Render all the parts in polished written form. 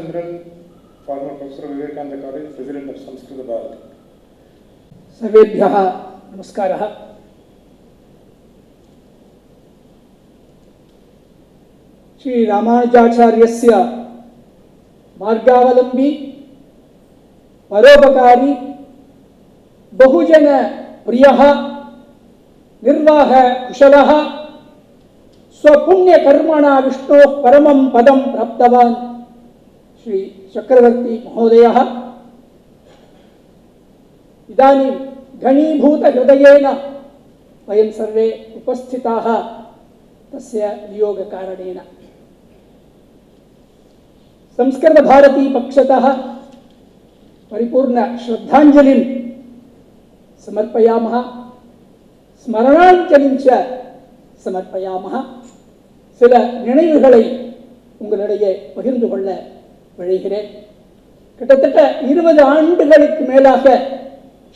General, former Professor Vivekananda College, President of Sanskrit Bharat. सर्वेभ्यः नमस्कारः। श्री रामानुजाचार्यस्य मार्गावलंबी परोपकारी बहुजन प्रियः निर्वाह कुशलः स्वपुण्य कर्मणा विष्णोः परमं पदं प्राप्तवान् श्री चक्रवर्ती महोदयः इदानीं घनीभूत हृदयेन वयं सर्वे उपस्थिताः तस्य वियोग कारणेन। संस्कृत भारती पक्षतः परिपूर्ण श्रद्धांजलिं समर्पयामः, स्मरणांजलिं च समर्पयामः। சில நினைவுகளை உங்களிடையே பகிர்ந்து கொள்ள விழைகிறேன். கிட்டத்தட்ட 20 ஆண்டுகளுக்கு மேலாக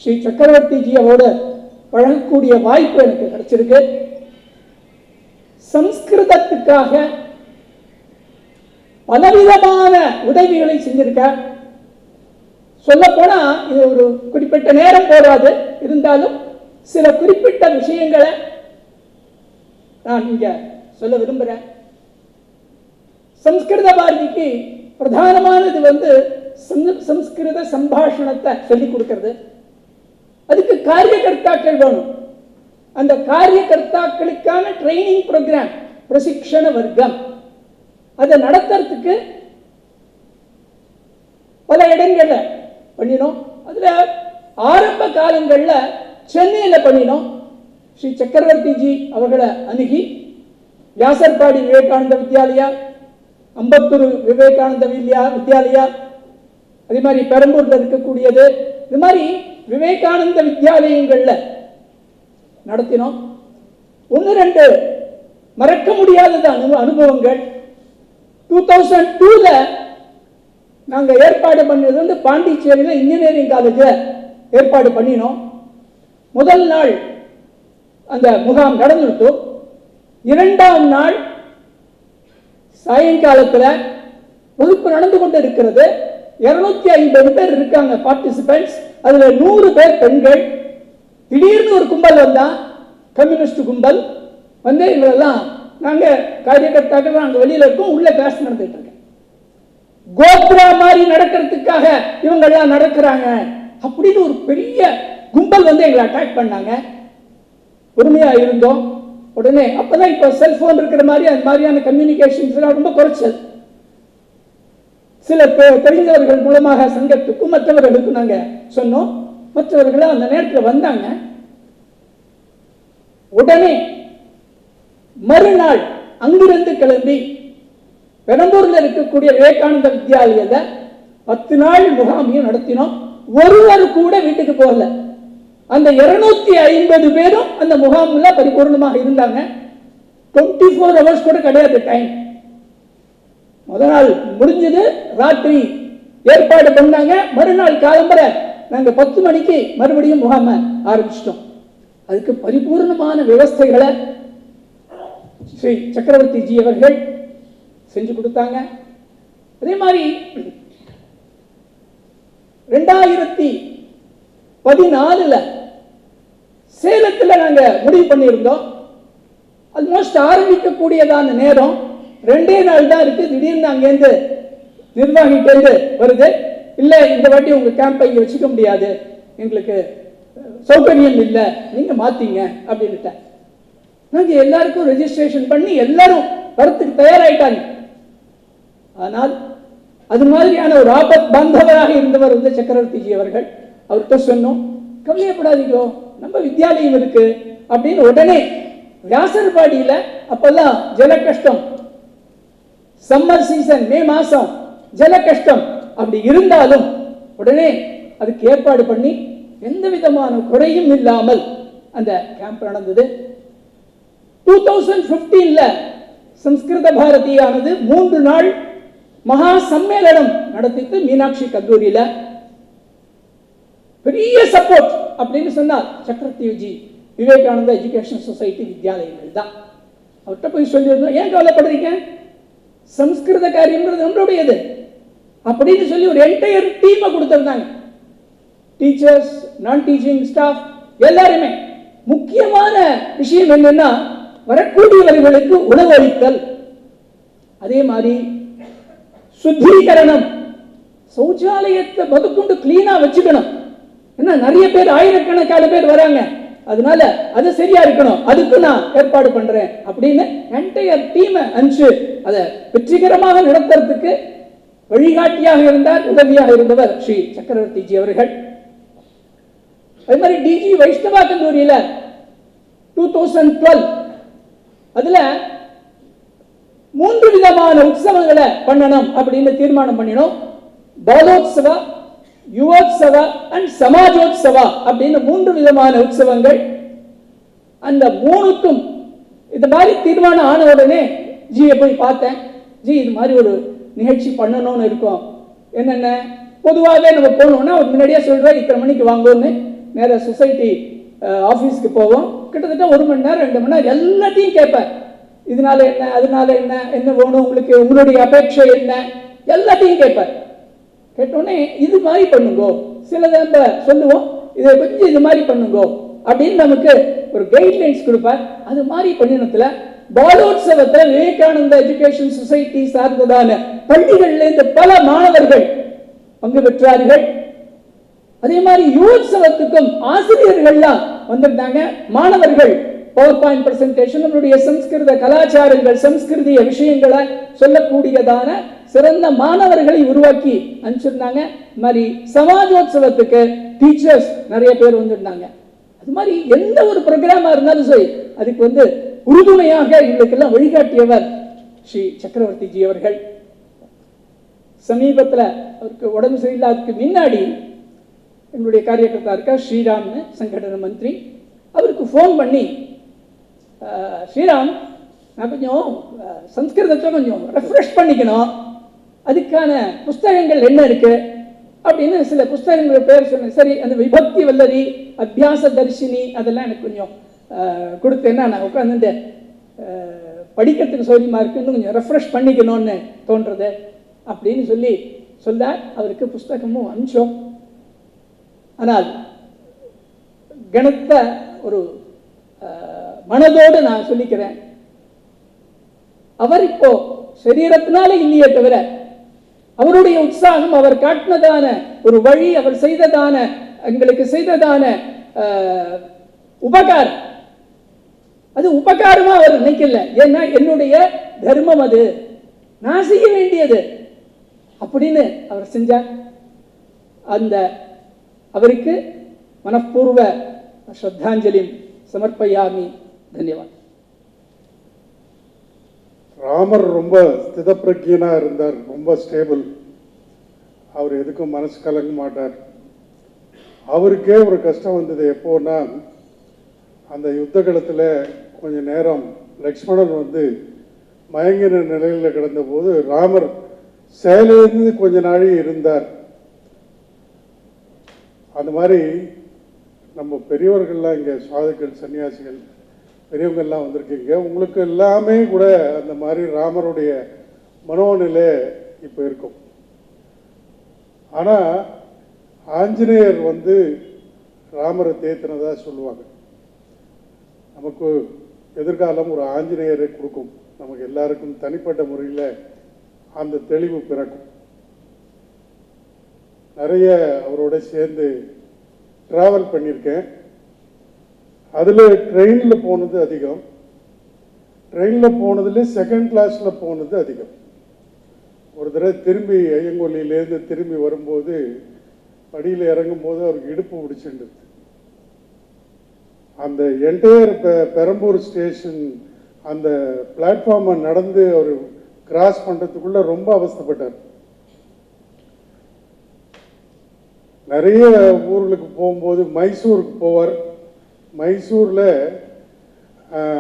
ஸ்ரீ சக்கரவர்த்திஜி அவரோடு பழகக்கூடிய வாய்ப்பு எனக்கு கிடைச்சிருக்கு. சம்ஸ்கிருதத்துக்காக பலவிதமான உதவிகளை செஞ்சிருக்கார். சொல்ல போனா இது ஒரு குறிப்பிட்ட நேரம் போராது, இருந்தாலும் சில குறிப்பிட்ட விஷயங்களை நான் இங்க சொல்ல விரும்புகிறேன். சம்ஸ்கிருத பாரதிக்கு பிரதானமானது சம்ஸ்கிருத சம்பாஷணத்தை சொல்லிக் கொடுக்கிறது. அதுக்கு காரியகர்த்தாக்கள் வேணும். அந்த காரியகர்த்தாக்களுக்கான ட்ரைனிங் ப்ரோக்ராம், பிரசிக்ஷண வர்க்கம், அதை நடத்துறதுக்கு பல இடங்கள்ல பண்ணினோம். அதுல ஆரம்ப காலங்கள்ல சென்னையில பண்ணினோம். ஸ்ரீ சக்கரவர்த்திஜி அவர்களை அணுகி வியாசர்பாடி விவேகானந்த வித்யாலயா, அம்பத்தூர் விவேகானந்த வித்யாலயா, அதே மாதிரி பெரம்பூர்ல இருக்கக்கூடியது, இது மாதிரி விவேகானந்த வித்யாலயங்கள்ல நடத்தினோம். 1-2 மறக்க முடியாத அனுபவங்கள். 2002ல நாங்க ஏற்பாடு பண்ணது பாண்டிச்சேரியில இன்ஜினியரிங் காலேஜ்ல ஏற்பாடு பண்ணினோம். முதல் நாள் அந்த முகாம் நடந்துட்டு, 2ஆம் நாள் சாயங்காலத்தில் வகுப்பு நடந்து கொண்டு இருக்கிறது. 250 பேர் இருக்காங்க பார்ட்டிசிபென்ட்ஸ். அதுல 100 பேர் பெண்கள். திடீர்னு ஒரு கும்பல் வந்தா, கம்யூனிஸ்ட் கும்பல் வந்து இவங்களெல்லாம் நாங்க காரியகர்த்தாக்கள் நாங்க வெளியில இருக்கோம், உள்ள கிளாஸ் நடந்துட்டு இருக்கேன். கோத்ரா மாதிரி நடக்கிறதுக்காக இவங்கெல்லாம் நடக்கிறாங்க அப்படின்னு ஒரு பெரிய கும்பல் வந்து எங்களை அட்டாக் பண்ணாங்க. பொறுமையா இருந்தோம். உடனே அப்பதான் இப்ப செல்போன் இருக்கிற மாதிரி அந்த மாதிரியான கம்யூனிகேஷன்ஸ் ரொம்ப குறைச்சல். சில தெரிந்தவர்கள் மூலமாக சங்கத்துக்கும் மற்றவர்களுக்கும் நாங்க சொன்னோம். மற்றவர்களும் அந்த நேரத்தில் வந்தாங்க. உடனே மறுநாள் அங்கிருந்து கிளம்பி பெரம்பூர்ல இருக்கக்கூடிய விவேகானந்த வித்யாலயத்தை 10 நாள் முகாமையும் நடத்தினோம். ஒருவர் கூட வீட்டுக்கு போகல. அந்த 250 பேரும் அந்த முகாம்ல பரிபூர்ணமாக இருந்தாங்க. 24 ஹவர்ஸ் கூட கிடையாது டைம். முதல் நாள் முடிஞ்சது, ராத்திரி ஏற்பாடு பண்ணாங்க. மறுநாள் காலம்பரை நாங்க 10 மணிக்கு மறுபடியும் முகாம ஆரம்பிச்சிட்டோம். அதுக்கு பரிபூர்ணமான விவஸ்தைகளை ஸ்ரீ சக்கரவர்த்திஜி அவர்கள் செஞ்சு கொடுத்தாங்க. அதே மாதிரி 2014ல சேலத்தில் நாங்க முடிவு பண்ணியிருந்தோம். ஆல்மோஸ்ட் ஆரம்பிக்கக்கூடியதான நேரம் 2 நாள் தான் இருக்கு. திடீர்னு அங்கேருந்து நிர்வாகிட்டேருந்து வருது, இல்லை இந்த வாட்டி உங்க கேம்பை இங்க வச்சுக்க முடியாது, எங்களுக்கு சௌகரியம் இல்லை, நீங்க மாத்தீங்க அப்படின்னுட்ட. நாங்க எல்லாருக்கும் ரெஜிஸ்ட்ரேஷன் பண்ணி எல்லாரும் வரத்துக்கு தயாராயிட்டாங்க. ஆனால் அது மாதிரியான ஒரு ஆபத் பாந்தவராக இருந்தவர் சக்கரவர்த்திஜி அவர்கள். அவர்கிட்ட சொன்னோம், கவலையப்படாதீங்க, நம்ம வித்யாலயம் இருக்கு அப்படின்னு. உடனே வியாசர்பாடியில அப்பெல்லாம் ஜல கஷ்டம், சம்மர் சீசன், மே மாசம் ஜல கஷ்டம் அப்படி இருந்தாலும் உடனே அதுக்கு ஏற்பாடு பண்ணி எந்த விதமான குறையும் இல்லாமல் அந்த கேம்ப் நடந்தது. 2015ல சம்ஸ்கிருத பாரதியானது 3 நாள் மகா சம்மேளனம் நடத்திட்டு மீனாட்சி கல்லூரியில பெரிய சப்போர்ட் அப்படின்னு சொன்னார் சக்கரவர்த்திஜி. விவேகானந்த எஜுகேஷன் சொசைட்டி வித்யாலயங்கள் தான். அவர்கிட்ட போய் சொல்லியிருந்தோம், ஏன் கவலைப்படுறீங்க, சம்ஸ்கிருத காரியம்ன்றது நம்மளுடையது, அப்படின்னு சொல்லி ஒரு என்டையர் டீமை கொடுத்திருந்தாங்க. டீச்சர்ஸ், நான் டீச்சிங் ஸ்டாஃப் எல்லாருமே. முக்கியமான விஷயம் என்னன்னா வரக்கூடியவர்களுக்கு உணவு அளித்தல், அதே மாதிரி சுத்திகரணம், சௌச்சாலயத்தை முதற்கொண்டு கிளீனா வச்சுக்கணும். ஏன்னா நிறைய பேர், ஆயிரக்கணக்கான பேர் வராங்க, அதனால அது சரியா இருக்கணும், அதுக்கு நான் ஏற்பாடு பண்றேன் அப்படின்னு என்டையர் டீமை அனுப்பிச்சு அதை வெற்றிகரமாக நடத்துறதுக்கு வழிகாட்டியாக இருந்தார், உதவியாக இருந்தவர் ஸ்ரீ சக்கரவர்த்திஜி அவர்கள். அதே மாதிரி டிஜி வைஷ்ணவா கல்லூரியில 2012 அதுல 3 விதமான உற்சவங்களை பண்ணணும் அப்படின்னு தீர்மானம் பண்ணினோம். பாலோத்சவா, யுவோத்சவா அண்ட் சமாஜோத்சவா அப்படின்னு 3 விதமான உற்சவங்கள். அந்த 3க்கும் இந்த மாதிரி தீர்மானம் ஆன உடனே ஜியை போய் பார்த்தேன். ஜி, இது மாதிரி ஒரு நிகழ்ச்சி பண்ணணும்னு இருக்கோம். என்னென்ன, பொதுவாகவே நம்ம போனோம்னா ஒரு முன்னாடியே சொல்றேன், இத்தனை மணிக்கு வாங்கன்னு. நேர சொசைட்டி ஆஃபீஸ்க்கு போவோம். கிட்டத்தட்ட 1 மணி நேரம் 2 மணி நேரம் எல்லாத்தையும் கேட்பேன். இதனால என்ன, அதனால என்ன, என்ன வேணும் உங்களுக்கு, உங்களுடைய அபேட்சை என்ன, எல்லாத்தையும் கேட்பேன். கேட்டோடனே இது மாதிரி பண்ணுங்கோ, சிலதை நம்ம சொல்லுவோம், இதை கொஞ்சம் இது மாதிரி பண்ணுங்கோ அப்படின்னு நமக்கு ஒரு கைட்லைன்ஸ் கொடுப்பார். அது மாதிரி பண்ணினத்துல பாலோத்சவத்தை விவேகானந்தா எஜுகேஷன் சொசைட்டி சார்ந்ததான பள்ளிகளில் இந்த பல மாணவர்கள் பங்கு பெற்றார்கள். அதே மாதிரி யுவோத்சவத்துக்கும் ஆசிரியர்கள்லாம் வந்திருந்தாங்க. மாணவர்கள் பவர் பாயிண்ட் பிரசன்டேஷன், நம்மளுடைய சம்ஸ்கிருத கலாச்சாரங்கள், சம்ஸ்கிருதிய விஷயங்களை சொல்லக்கூடியதான சிறந்த மாணவர்களை உருவாக்கி அனுப்பிச்சிருந்தாங்க. மாதிரி சமாஜோத்சவத்துக்கு டீச்சர்ஸ் நிறைய பேர் வந்திருந்தாங்க. அது மாதிரி எந்த ஒரு ப்ரோக்ராமா இருந்தாலும் சரி, அதுக்கு உறுதுணையாக எங்களுக்கெல்லாம் வழிகாட்டியவர் ஸ்ரீ சக்கரவர்த்திஜி அவர்கள். சமீபத்தில் அவருக்கு உடம்பு சரியில்லாததுக்கு முன்னாடி எங்களுடைய காரியகர்த்தா இருக்க ஸ்ரீராம்னு சங்கடன மந்திரி, அவருக்கு ஃபோன் பண்ணி, ஸ்ரீராம், நான் கொஞ்சம் சம்ஸ்கிருதத்தை கொஞ்சம் ரெஃப்ரெஷ் பண்ணிக்கணும், அதுக்கான புஸ்தகங்கள் என்ன இருக்கு அப்படின்னு சில புஸ்தகங்கள் பேர் சொன்னேன். சரி, அந்த விபக்தி வல்லரி, அபியாச தர்ஷினி அதெல்லாம் எனக்கு கொஞ்சம் கொடுத்தேன்னா நான் உட்காந்து படிக்கிறதுக்கு சௌரியமா இருக்குன்னு கொஞ்சம் ரெஃப்ரெஷ் பண்ணிக்கணும்னு தோன்றது அப்படின்னு சொல்ல அவருக்கு புஸ்தகமும் அனுப்பிச்சோம். ஆனால் கனத்த ஒரு மனதோடு நான் சொல்லிக்கிறேன், அவர் இப்போ சரீரத்தினால இல்லையே தவிர அவருடைய உற்சாகம், அவர் காட்டினதான ஒரு வழி, அவர் செய்ததான எங்களுக்கு செய்ததான உபகாரம், அது உபகாரமா அவர் நினைக்கல. ஏன்னா என்னுடைய தர்மம், அது நான் செய்ய வேண்டியது அப்படின்னு அவர் செஞ்சார். அந்த அவருக்கு மனப்பூர்வ ஸ்ரத்தாஞ்சலி சமர்ப்பயாமி. தன்யவாத். ராமர் ரொம்ப ஸ்திதப்பிரஜ்யனா இருந்தார், ரொம்ப ஸ்டேபிள். அவர் எதுக்கும் மனசு கலங்க மாட்டார். அவருக்கே ஒரு கஷ்டம் வந்தது எப்போன்னா, அந்த யுத்த காலத்தில் கொஞ்ச நேரம் லக்ஷ்மணன் மயங்கின நிலையில் கிடந்தபோது ராமர் சேலையிலிருந்து கொஞ்ச நாளி இருந்தார். அந்த மாதிரி நம்ம பெரியவர்கள்லாம் இங்கே சாதுக்கள், சன்னியாசிகள், பெரியவங்கள்லாம் வந்திருக்கீங்க. உங்களுக்கு எல்லாமே கூட அந்த மாதிரி ராமருடைய மனோநிலை இப்போ இருக்கும். ஆனால் ஆஞ்சநேயர் ராமரை தேத்தினதா சொல்லுவாங்க. நமக்கு எதிர்காலம் ஒரு ஆஞ்சநேயரை கொடுக்கும். நமக்கு எல்லாருக்கும் தனிப்பட்ட முறையில் அந்த தெளிவு பிறக்கும். நிறைய அவரோட சேர்ந்து ட்ராவல் பண்ணியிருக்கேன். அதில் ட்ரெயினில் போனது அதிகம். ட்ரெயினில் போனதுல செகண்ட் கிளாஸில் போனது அதிகம். ஒரு தடவை திரும்பி ஐயங்கொல்லியிலேருந்து திரும்பி வரும்போது படியில் இறங்கும்போது அவருக்கு இடுப்பு பிடிச்சிருந்தது. அந்த என்டையர் பெரம்பூர் ஸ்டேஷன் அந்த பிளாட்ஃபார்மை நடந்து அவர் கிராஸ் பண்ணுறதுக்குள்ளே ரொம்ப அவஸ்தைப்பட்டார். நிறைய ஊர்களுக்கு போகும்போது மைசூருக்கு போவார். மைசூரில்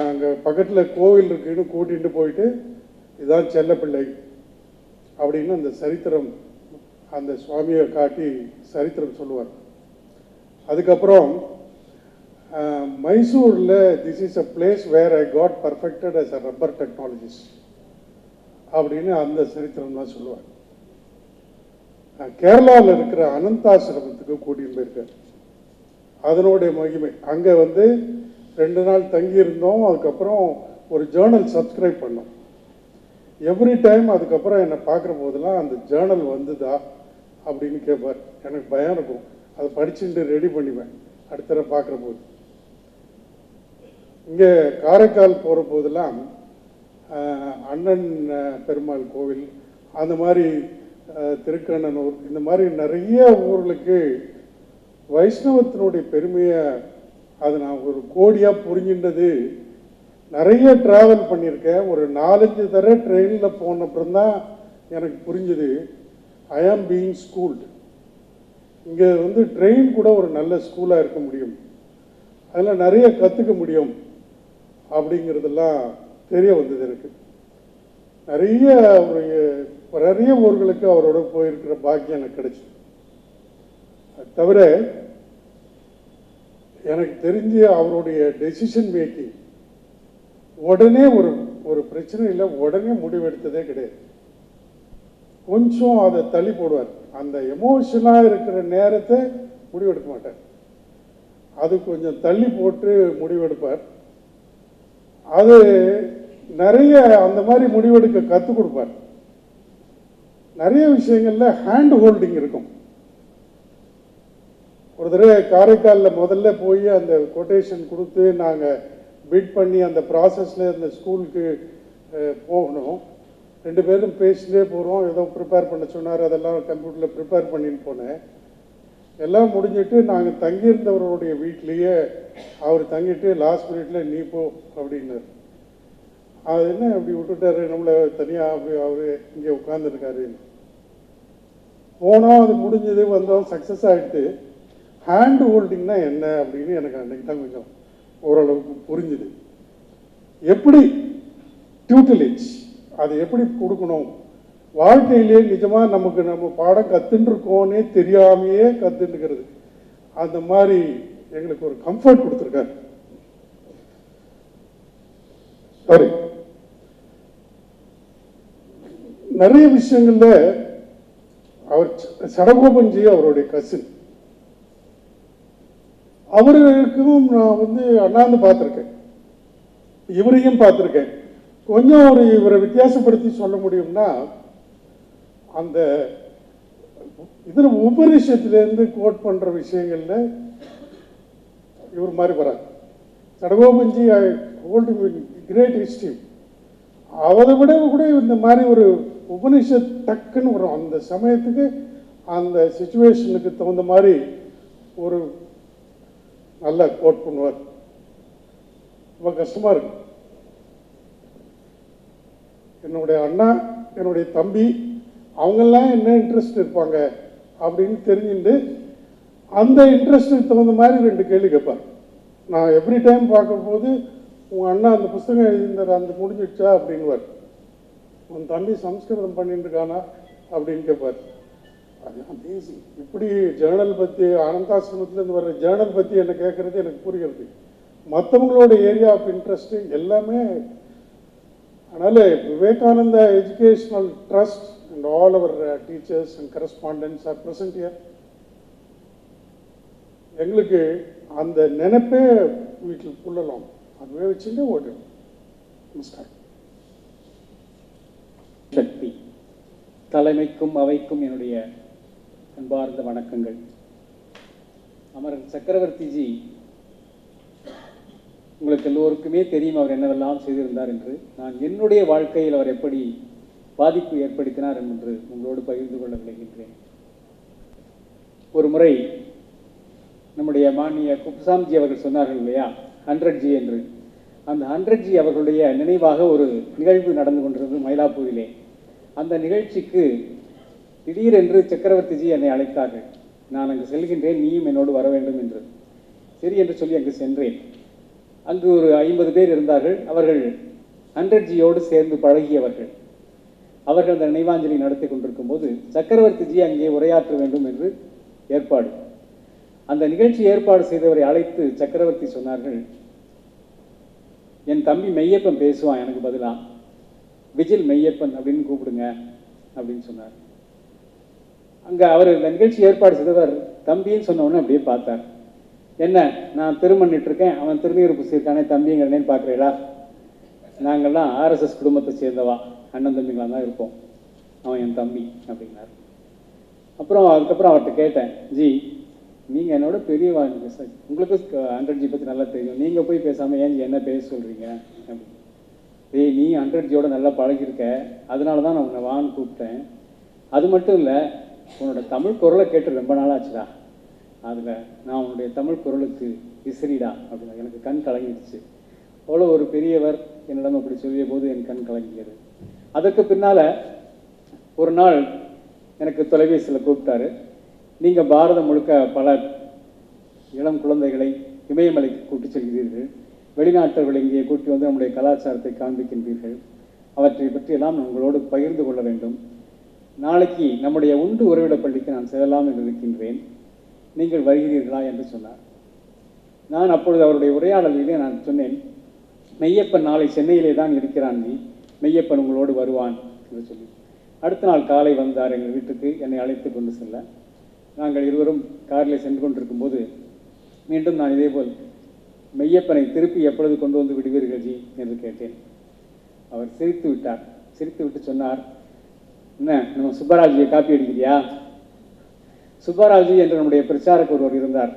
அங்கே பக்கத்தில் கோவில் இருக்குன்னு கூட்டிகிட்டு போயிட்டு, இதுதான் செல்லப்பிள்ளை அப்படின்னு அந்த சரித்திரம், அந்த சுவாமியை காட்டி சரித்திரம் சொல்லுவார். அதுக்கப்புறம் மைசூரில் this is a place where I got perfected as a rubber technologist அப்படின்னு அந்த சரித்திரம் தான் சொல்லுவார். கேரளாவில் இருக்கிற அனந்தாசிரமத்துக்கு கூட்டிகிட்டு போயிருக்கார். அதனுடைய மகிமை அங்கே வந்து 2 நாள் தங்கியிருந்தோம். அதுக்கப்புறம் ஒரு ஜேர்னல் சப்ஸ்கிரைப் பண்ணோம். எவ்ரி டைம் அதுக்கப்புறம் என்னை பார்க்குற போதெல்லாம் அந்த ஜேர்னல் வந்துதா அப்படின்னு கேட்பார். எனக்கு பயம் இருக்கும். அதை படிச்சுட்டு ரெடி பண்ணிப்பேன் அடுத்த தடவை பார்க்குற போது. இங்கே காரைக்கால் போகிற போதெல்லாம் அண்ணன் பெருமாள் கோவில், அந்த மாதிரி திருக்கண்ணனூர், இந்த மாதிரி நிறைய ஊர்களுக்கு வைஷ்ணவத்தினுடைய பெருமையை அதை நான் ஒரு கோடியாக புரிஞ்சின்றது. நிறைய ட்ராவல் பண்ணியிருக்கேன். ஒரு 4-5 தடவை ட்ரெயினில் போன அப்புறம் தான் எனக்கு புரிஞ்சுது ஐ ஆம் பீயிங் ஸ்கூல்டு. இங்கே வந்து ட்ரெயின் கூட ஒரு நல்ல ஸ்கூலாக இருக்க முடியும், அதில் நிறைய கற்றுக்க முடியும் அப்படிங்கிறதெல்லாம் தெரிய வந்தது எனக்கு. நிறைய ஊர்களுக்கு அவரோட போயிருக்கிற பாக்கியம் எனக்கு கிடைச்சிது. அது தவிர எனக்கு தெரிஞ்சு அவருடைய டெசிஷன் மேக்கிங் உடனே ஒரு பிரச்சனை இல்லை, உடனே முடிவெடுத்ததே கிடையாது. கொஞ்சம் அதை தள்ளி போடுவார். அந்த எமோஷனாக இருக்கிற நேரத்தை முடிவெடுக்க மாட்டார். அது கொஞ்சம் தள்ளி போட்டு முடிவெடுப்பார். அது நிறைய அந்த மாதிரி முடிவெடுக்க கற்றுக் கொடுப்பார். நிறைய விஷயங்களில் ஹேண்ட் ஹோல்டிங் இருக்கும். ஒரு தடவை காரைக்காலில் முதல்ல போய் அந்த கொட்டேஷன் கொடுத்து நாங்கள் பிட் பண்ணி அந்த ப்ராசஸில் அந்த ஸ்கூலுக்கு போகணும். 2 பேரும் பேசிட்டே போகிறோம். ஏதோ ப்ரிப்பேர் பண்ண சொன்னார், அதெல்லாம் கம்ப்யூட்டரில் ப்ரிப்பேர் பண்ணின்னு போனேன். எல்லாம் முடிஞ்சிட்டு நாங்கள் தங்கியிருந்தவருடைய வீட்லேயே அவர் தங்கிட்டு லாஸ்ட் மினிட்ல நீ போ அப்படின்னாரு. அது என்ன அப்படி விட்டுட்டாரு நம்மளை தனியாக, அப்படி அவர் இங்கே உட்காந்துருக்காரு. போனோம், அது முடிஞ்சது, வந்தோம், சக்ஸஸ் ஆகிடுது. ஹேண்ட் ஹோல்டிங்னா என்ன அப்படின்னு எனக்கு அன்றைக்கி தான் கொஞ்சம் ஓரளவுக்கு புரிஞ்சுது. எப்படி டியூட்டிலேஜ் அதை எப்படி கொடுக்கணும், வாழ்க்கையிலே நிஜமாக நம்ம பாடம் கற்றுருக்கோன்னே தெரியாமையே கற்றுருக்கிறது, அந்த மாதிரி எங்களுக்கு ஒரு கம்ஃபர்ட் கொடுத்துருக்காரு. சாரி, நிறைய விஷயங்கள்ல அவர் சடகோபன்ஜி அவருடைய கசின், அவருக்கும் நான் வந்து அண்ணாந்து பார்த்துருக்கேன், இவரையும் பார்த்துருக்கேன். கொஞ்சம் இவரை வித்தியாசப்படுத்தி சொல்ல முடியும்னா, அந்த இதில் உபநிஷத்துலேருந்து கோட் பண்ணுற விஷயங்கள்ல இவர் மாதிரி வராது. சடகோபன்ஜி ஐ ஹோல்ட் கிரேட் ஹிஸ்ட்ரி. அவரை விட கூட இந்த மாதிரி ஒரு உபநிஷத் டக்குன்னு வரும். அந்த சமயத்துக்கு அந்த சிச்சுவேஷனுக்கு தகுந்த மாதிரி ஒரு நல்லா கோட் பண்ணுவார். ரொம்ப கஷ்டமாக இருக்கு. என்னுடைய அண்ணா, என்னுடைய தம்பி, அவங்கெல்லாம் என்ன இன்ட்ரெஸ்ட் இருப்பாங்க அப்படின்னு தெரிஞ்சுட்டு அந்த இன்ட்ரெஸ்ட்டுக்கு தகுந்த மாதிரி 2 கேள்வி கேட்பார். நான் எவ்ரி டைம் பார்க்கும்போது, உங்கள் அண்ணா அந்த புஸ்தகம் எழுதியிருந்தார், அந்த முடிஞ்சிடுச்சா அப்படின்வார். உன் தம்பி சம்ஸ்கிருதம் பண்ணிட்டு இருக்கானா அப்படின்னு கேட்பார். அது அமேசிங். இப்படி ஜேர்னல் பற்றி, அனந்தாசிரமத்துலேருந்து வர்ற ஜேர்னல் பற்றி என்ன கேட்குறது எனக்கு புரிகிறது. மற்றவங்களோட ஏரியா ஆஃப் இன்ட்ரெஸ்ட்டு எல்லாமே. அதனால் Vivekananda educational trust and all our teachers and correspondents are present here. எங்களுக்கு அந்த நினைப்பே வீட்டில் புள்ளலாம், அதுவே வச்சுட்டு ஓடும். நமஸ்காரம். சக்தி தலைமைக்கும் அவைக்கும் என்னுடைய அன்பார்ந்த வணக்கங்கள். அமரன் சக்கரவர்த்திஜி உங்களுக்கு எல்லோருக்குமே தெரியும் அவர் என்னவெல்லாம் செய்திருந்தார் என்று. நான் என்னுடைய வாழ்க்கையில் அவர் எப்படி பாதிப்பு ஏற்படுத்தினார் என்று உங்களோடு பகிர்ந்து கொள்ள விளைகின்றேன். ஒரு முறை நம்முடைய மானிய குப்சாம்ஜி அவர்கள் சொன்னார்கள் இல்லையா, 100G என்று. அந்த 100G அவர்களுடைய நினைவாக ஒரு நிகழ்வு நடந்து கொண்டிருந்தது மயிலாப்பூரிலே. அந்த நிகழ்ச்சிக்கு திடீரென்று சக்கரவர்த்திஜி என்னை அழைத்தார்கள். நான் அங்கு செல்கின்றேன், நீயும் என்னோடு வர வேண்டும் என்று. சரி என்று சொல்லி அங்கு சென்றேன். அங்கு ஒரு 50 பேர் இருந்தார்கள். அவர்கள் 100Gயோடு சேர்ந்து பழகியவர்கள். அவர்கள் அந்த நினைவாஞ்சலி நடத்தி கொண்டிருக்கும் போது சக்கரவர்த்திஜி அங்கே உரையாற்ற வேண்டும் என்று ஏற்பாடு. அந்த நிகழ்ச்சி ஏற்பாடு செய்தவரை அழைத்து சக்கரவர்த்தி சொன்னார்கள், என் தம்பி மெய்யப்பன் பேசுவான் எனக்கு பதிலாக, விஜில் மெய்யப்பன் அப்படின்னு கூப்பிடுங்க அப்படின்னு சொன்னார். அங்கே அவர் இந்த நிகழ்ச்சி ஏற்பாடு செய்தவர் தம்பின்னு சொன்ன உடனே அப்படியே பார்த்தார். என்ன, நான் திருமணிட்டு இருக்கேன், அவன் திருநீர் பூசியிருக்கானே தம்பிங்கிறனேன்னு பார்க்குறீங்களா? நாங்கள்லாம் ஆர்எஸ்எஸ் குடும்பத்தை சேர்ந்தவா, அண்ணன் தம்பிங்களாக தான் இருப்போம், அவன் என் தம்பி அப்படின்னார். அதுக்கப்புறம் அவர்கிட்ட கேட்டேன், ஜி நீங்கள் என்னோட பெரியவா, உங்களுக்கு 100G பற்றி நல்லா தெரியும், நீங்கள் போய் பேசாமல் ஏன் என்ன பேச சொல்கிறீங்க அப்படின்னு. ஏய், நீ 100Gயோட நல்லா பழகிருக்க, அதனால தான் நான் உன்னை வான்னு கூப்பிட்டேன். அது மட்டும் இல்லை, உன்னோட தமிழ் குரலை கேட்டு ரொம்ப நாளாச்சுடா, அதில் நான் உன்னுடைய தமிழ் குரலுக்கு விசிறிடா அப்படின்னா எனக்கு கண் கலங்கிடுச்சு. அவ்வளோ ஒரு பெரியவர் என்னிடம் அப்படி சொல்லிய போது என் கண் கலங்கியது. அதற்கு பின்னால் ஒரு நாள் எனக்கு தொலைபேசியில் கூப்பிட்டாரு. நீங்கள் பாரதம் முழுக்க பல இளம் குழந்தைகளை இமயமலைக்கு கூட்டி செல்கிறீர்கள், வெளிநாட்டவர்களை இங்கே கூட்டி வந்து நம்முடைய கலாச்சாரத்தை காண்பிக்கின்றீர்கள், அவற்றை பற்றியெல்லாம் நான் உங்களோடு பகிர்ந்து கொள்ள வேண்டும். நாளைக்கு நம்முடைய உண்டு உறைவிட பள்ளிக்கு நான் செல்லலாம் என்று இருக்கின்றேன், நீங்கள் வருகிறீர்களா என்று சொன்னார். நான் அப்பொழுது அவருடைய உரையாடலிலே நான் சொன்னேன், மெய்யப்பன் நாளை சென்னையிலே தான் இருக்கிறான், நீ மெய்யப்பன் உங்களோடு வருவான் என்று சொல்லி. அடுத்த நாள் காலை வந்தார் எங்கள் வீட்டுக்கு, என்னை அழைத்து கொண்டு செல்ல. நாங்கள் இருவரும் காரில் சென்று கொண்டிருக்கும் போது மீண்டும் நான் இதேபோல் மெய்யப்பனை திருப்பி எப்பொழுது கொண்டு வந்து விடுவீர்கள் ஜி என்று கேட்டேன். அவர் சிரித்து விட்டார். சிரித்து விட்டு சொன்னார், என்ன நம்ம சுப்பராஜியை காப்பி அடிக்கிறியா? சுப்பராஜி என்ற நம்முடைய பிரச்சாரக் ஒருவர் இருந்தார்.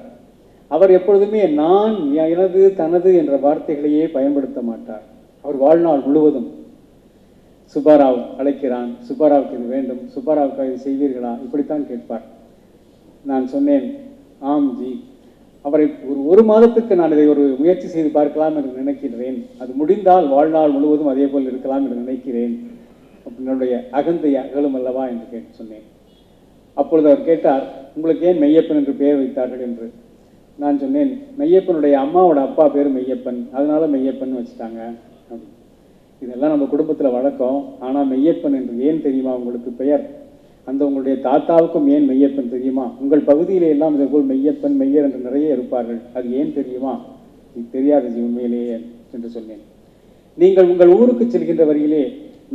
அவர் எப்பொழுதுமே நான், எனது, தனது என்ற வார்த்தைகளையே பயன்படுத்த மாட்டார். அவர் வாழ்நாள் முழுவதும் சுப்பாராவ் அழைக்கிறான், சுப்பாராவுக்கு இது வேண்டும், சுப்பாராவுக்கு இது செய்வீர்களா, இப்படித்தான் கேட்பார். நான் சொன்னேன், ஆம் ஜி, அவரை ஒரு மாதத்துக்கு நான் இதை ஒரு முயற்சி செய்து பார்க்கலாம் என்று நினைக்கிறேன், அது முடிந்தால் வாழ்நாள் முழுவதும் அதே போல் இருக்கலாம் என்று நினைக்கிறேன், என்னுடைய அகந்தை அகலும் அல்லவா என்று கேட்டு சொன்னேன். அப்பொழுது அவர் கேட்டார், உங்களுக்கு ஏன் மெய்யப்பன் என்று பெயர் வைத்தார்கள் என்று. நான் சொன்னேன், மெய்யப்பனுடைய அம்மாவோட அப்பா பேர் மெய்யப்பன், அதனால மெய்யப்பன் வச்சுட்டாங்க அப்படி. இதெல்லாம் நம்ம குடும்பத்தில் வழக்கம். ஆனால் மெய்யப்பன் என்று ஏன் தெரியுமா உங்களுக்கு பெயர்? அந்த உங்களுடைய தாத்தாவுக்கும் ஏன் மெய்யப்பன் தெரியுமா? உங்கள் பகுதியிலே எல்லாம் இதேபோல் மெய்யப்பன் மெய்யர் என்று நிறைய இருப்பார்கள், அது ஏன் தெரியுமா? இது தெரியாது ஜி உண்மையிலேயே என்று சொன்னேன். நீங்கள் உங்கள் ஊருக்கு செல்கின்ற வழியிலே,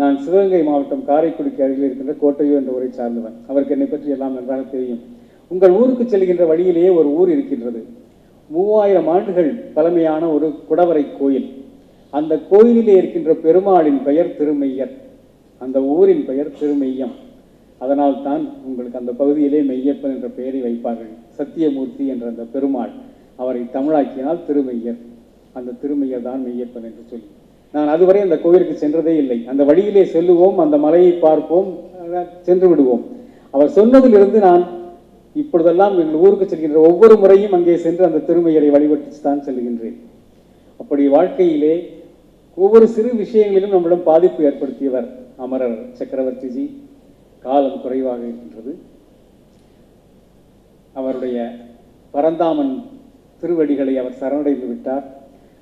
நான் சிவகங்கை மாவட்டம் காரைக்குடிக்கு அருகில் இருக்கின்ற கோட்டையூர் என்ற ஊரை சார்ந்தவன், அவருக்கு என்னை பற்றி எல்லாம் நன்றாக தெரியும். உங்கள் ஊருக்கு செல்கின்ற வழியிலேயே ஒரு ஊர் இருக்கின்றது, 3000 ஆண்டுகள் பழமையான ஒரு குடவரை கோயில். அந்த கோயிலிலே இருக்கின்ற பெருமாளின் பெயர் திருமெய்யர், அந்த ஊரின் பெயர் திருமெய்யம். அதனால் தான் உங்களுக்கு அந்த பகுதியிலே மெய்யப்பன் என்ற பெயரை வைப்பார்கள். சத்தியமூர்த்தி என்ற அந்த பெருமாள், அவரை தமிழாக்கினால் திருமெய்யர், அந்த திருமெய்யர் தான் மெய்யப்பன் என்று சொல்லி. நான் அதுவரை அந்த கோவிலுக்கு சென்றதே இல்லை. அந்த வழியிலே செல்லுவோம், அந்த மலையை பார்ப்போம், சென்று விடுவோம். அவர் சொன்னதிலிருந்து நான் இப்பொழுதெல்லாம் எங்கள் ஊருக்கு செல்கின்ற ஒவ்வொரு முறையும் அங்கே சென்று அந்த திருமையரை வழிபட்டு தான் செல்கின்றேன். அப்படி வாழ்க்கையிலே ஒவ்வொரு சிறு விஷயங்களிலும் நம்மிடம் பாதிப்பு ஏற்படுத்தியவர் அமரர் சக்கரவர்த்திஜி. காலம் குறைவாக இருக்கின்றது. அவருடைய பரந்தாமன் திருவடிகளை அவர் சரணடைந்து விட்டார்.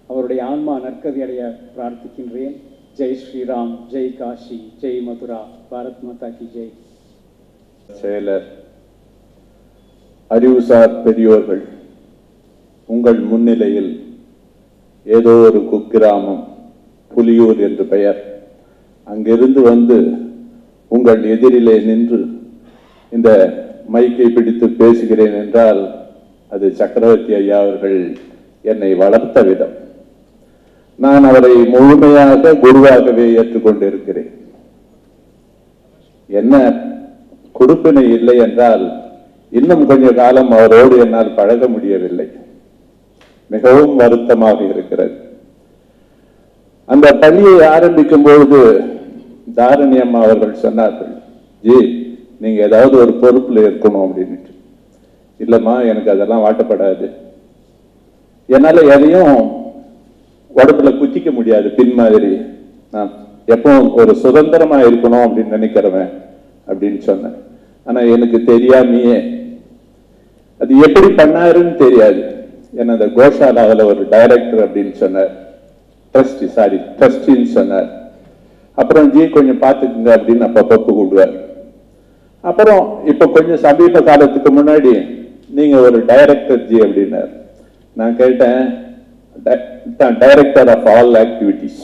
அவருடைய ஆன்மா நற்கதி அடைய பிரார்த்திக்கின்றேன். ஜெய் ஸ்ரீராம், ஜெய் காஷி, ஜெய் மதுரா, பாரத் மாதா கி ஜெய். செயலர், அறிவுசார் பெரியோர்கள், உங்கள் முன்னிலையில் ஏதோ ஒரு குக்கிராமம், புலியூர் என்று பெயர், அங்கிருந்து வந்து உங்கள் எதிரிலே நின்று இந்த மைக்கை பிடித்து பேசுகிறேன் என்றால் அது சக்கரவர்த்தி ஐயா அவர்கள் என்னை வளர்த்த விதம். நான் அவரை முழுமையாக குருவாகவே ஏற்றுக்கொண்டிருக்கிறேன். என்ன கொடுப்பினை இல்லை என்றால் இன்னும் கொஞ்ச காலம் அவரோடு என்னால் பழக முடியவில்லை. மிகவும் வருத்தமாக இருக்கிறது. அந்த பள்ளியை ஆரம்பிக்கும் பொழுது தாரணி அம்மா அவர்கள் சொன்னார்கள், ஜி நீங்க ஏதாவது ஒரு பொறுப்புல இருக்கணும் அப்படின்னு. இல்லம்மா, எனக்கு அதெல்லாம் வாட்டப்படாது, என்னால எதையும் உடம்புல குத்திக்க முடியாது, பின் மாதிரி நான் எப்பவும் ஒரு சுதந்திரமா இருக்கணும் அப்படின்னு நினைக்கிறவன் அப்படின்னு சொன்னேன். ஆனா எனக்கு தெரியாமையே அது எப்படி பண்ணாருன்னு தெரியாது. என்ன அந்த கோஷாலாவில் ஒரு டைரக்டர் அப்படின்னு சொன்னார், ட்ரஸ்டின்னு சொன்னார். அப்புறம் ஜி கொஞ்சம் பார்த்துக்குங்க அப்படின்னு அப்பப்போ கூப்பிடுவார். அப்புறம் இப்ப கொஞ்சம் சமீப காலத்துக்கு முன்னாடி நீங்க ஒரு டைரக்டர் ஜி அப்படின்னார். நான் கேட்டேன், director of all activities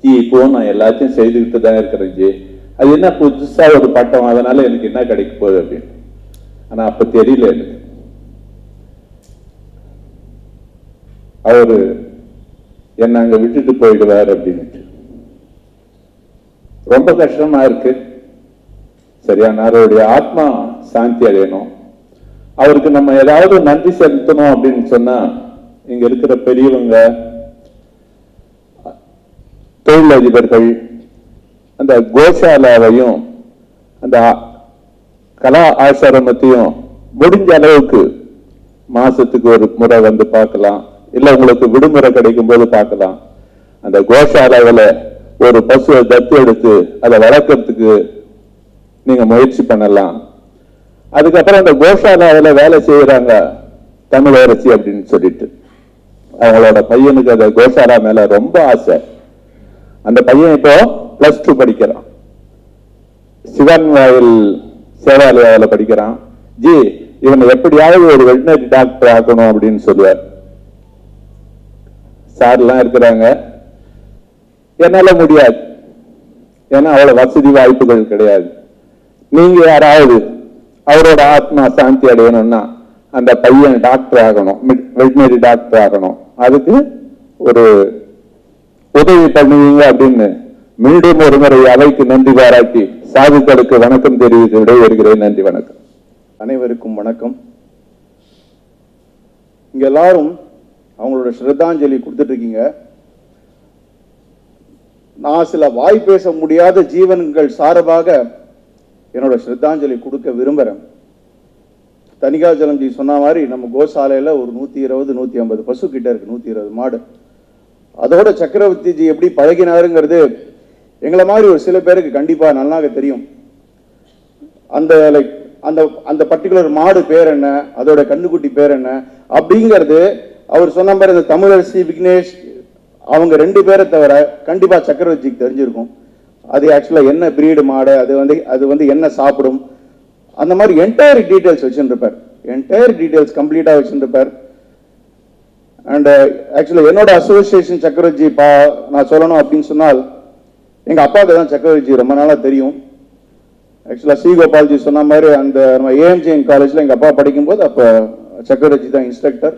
ji, இப்போ நான் எல்லாத்தையும் செய்துக்கிட்டு தான் இருக்கிறேன் ஜி, அது என்ன புதுசா ஒரு பட்டம், அதனால எனக்கு என்ன கிடைக்க போகுது அப்படின்னு. ஆனா அப்ப தெரியல எனக்கு அவரு என்ன அங்க விட்டுட்டு போயிடுவார் அப்படின்ட்டு. ரொம்ப கஷ்டமா இருக்கு. சரியான அவருடைய ஆத்மா சாந்தி அடையணும். அவருக்கு நம்ம ஏதாவது நன்றி செலுத்தணும் அப்படின்னு சொன்னா, இங்க இருக்கிற பெரியவங்க, தொழிலதிபர்கள், அந்த கோஷாலாவையும் அந்த கலா ஆசிரமத்தையும் முடிஞ்ச அளவுக்கு மாசத்துக்கு ஒரு முறை வந்து பார்க்கலாம், இல்ல உங்களுக்கு விடுமுறை கிடைக்கும் போது பார்க்கலாம். அந்த கோஷாலாவில ஒரு பசுவை தத்து எடுத்து அதை வளர்க்கறதுக்கு நீங்க முயற்சி பண்ணலாம். அதுக்கப்புறம் அந்த கோஷாலாவில் வேலை செய்யறாங்க தமிழரசி அப்படின்னு சொல்லிட்டு, அவங்களோட பையனுக்கு அந்த கோஷாலா மேல ரொம்ப ஆசை. அந்த பையன் இப்போ +2 படிக்கிறான், சிவன் வாயில் சேவாலயாவில் படிக்கிறான். ஜி, இவனை எப்படியாவது ஒரு வெட்டினரி டாக்டர் ஆக்கணும் அப்படின்னு சொல்லுவார். சார்லாம் இருக்கிறாங்க, என்னால முடியாது, ஏன்னா அவ்வளவு வசதி வாய்ப்புகள் கிடையாது. நீங்க யாராவது அவரோட ஆத்மா சாந்தி அடையணும்னா அந்த பையன் டாக்டர் ஆகணும், வெட்டினரி டாக்டர் ஆகணும், அதுக்கு ஒரு உதவி பண்ணுவீங்க அப்படின்னு மீண்டும் ஒரு முறை அவைக்கு நன்றி பாராட்டி சாதுக்களுக்கு வணக்கம் தெரிவித்து விடைபெறுகிறேன். நன்றி, வணக்கம். அனைவருக்கும் வணக்கம். இங்க எல்லாரும் அவங்களோட ஸ்ரத்தாஞ்சலி கொடுத்துட்டு இருக்கீங்க. நான் சில வாய் பேச முடியாத ஜீவன்கள் சார்பாக என்னோட ஸ்ரத்தாஞ்சலி கொடுக்க விரும்புறேன். தனிகாச்சலம்ஜி சொன்ன மாதிரி நம்ம கோசாலையில ஒரு 120-150 பசு கிட்ட இருக்கு, 120 மாடு. அதோட சக்கரவர்த்திஜி எப்படி பழகினாருங்கிறது எங்களை மாதிரி ஒரு சில பேருக்கு கண்டிப்பா நல்லாக தெரியும். அந்த லைக் அந்த அந்த பர்டிகுலர் மாடு பேர் என்ன, அதோட கண்ணுக்குட்டி பேர் என்ன அப்படிங்கிறது அவர் சொன்ன மாதிரி இந்த தமிழரசி, விக்னேஷ் அவங்க 2 பேரை தவிர கண்டிப்பா சக்கரவர்த்திக்கு தெரிஞ்சிருக்கும். அது ஆக்சுவலா என்ன பிரீடு மாடு, அது வந்து என்ன சாப்பிடும், அந்த மாதிரி என்டையர் டீடைல்ஸ் வச்சுருப்பார். என்டையர் டீடைல்ஸ் கம்ப்ளீட்டா வச்சுருப்பார். அண்ட் ஆக்சுவலா என்னோட அசோசியேஷன் சக்கரவர்த்தி நான் சொல்லணும் அப்படின்னு சொன்னால், எங்க அப்பாவுக்கு தான் சக்கரவர்த்தி ரொம்ப நாளா தெரியும். ஆக்சுவலா சி கோபால்ஜி சொன்ன மாதிரி அந்த நம்ம ஏஎம்ஜிஎன் காலேஜ்ல எங்க அப்பா படிக்கும்போது அப்ப சக்கரவர்த்தி தான் இன்ஸ்ட்ரக்டர்.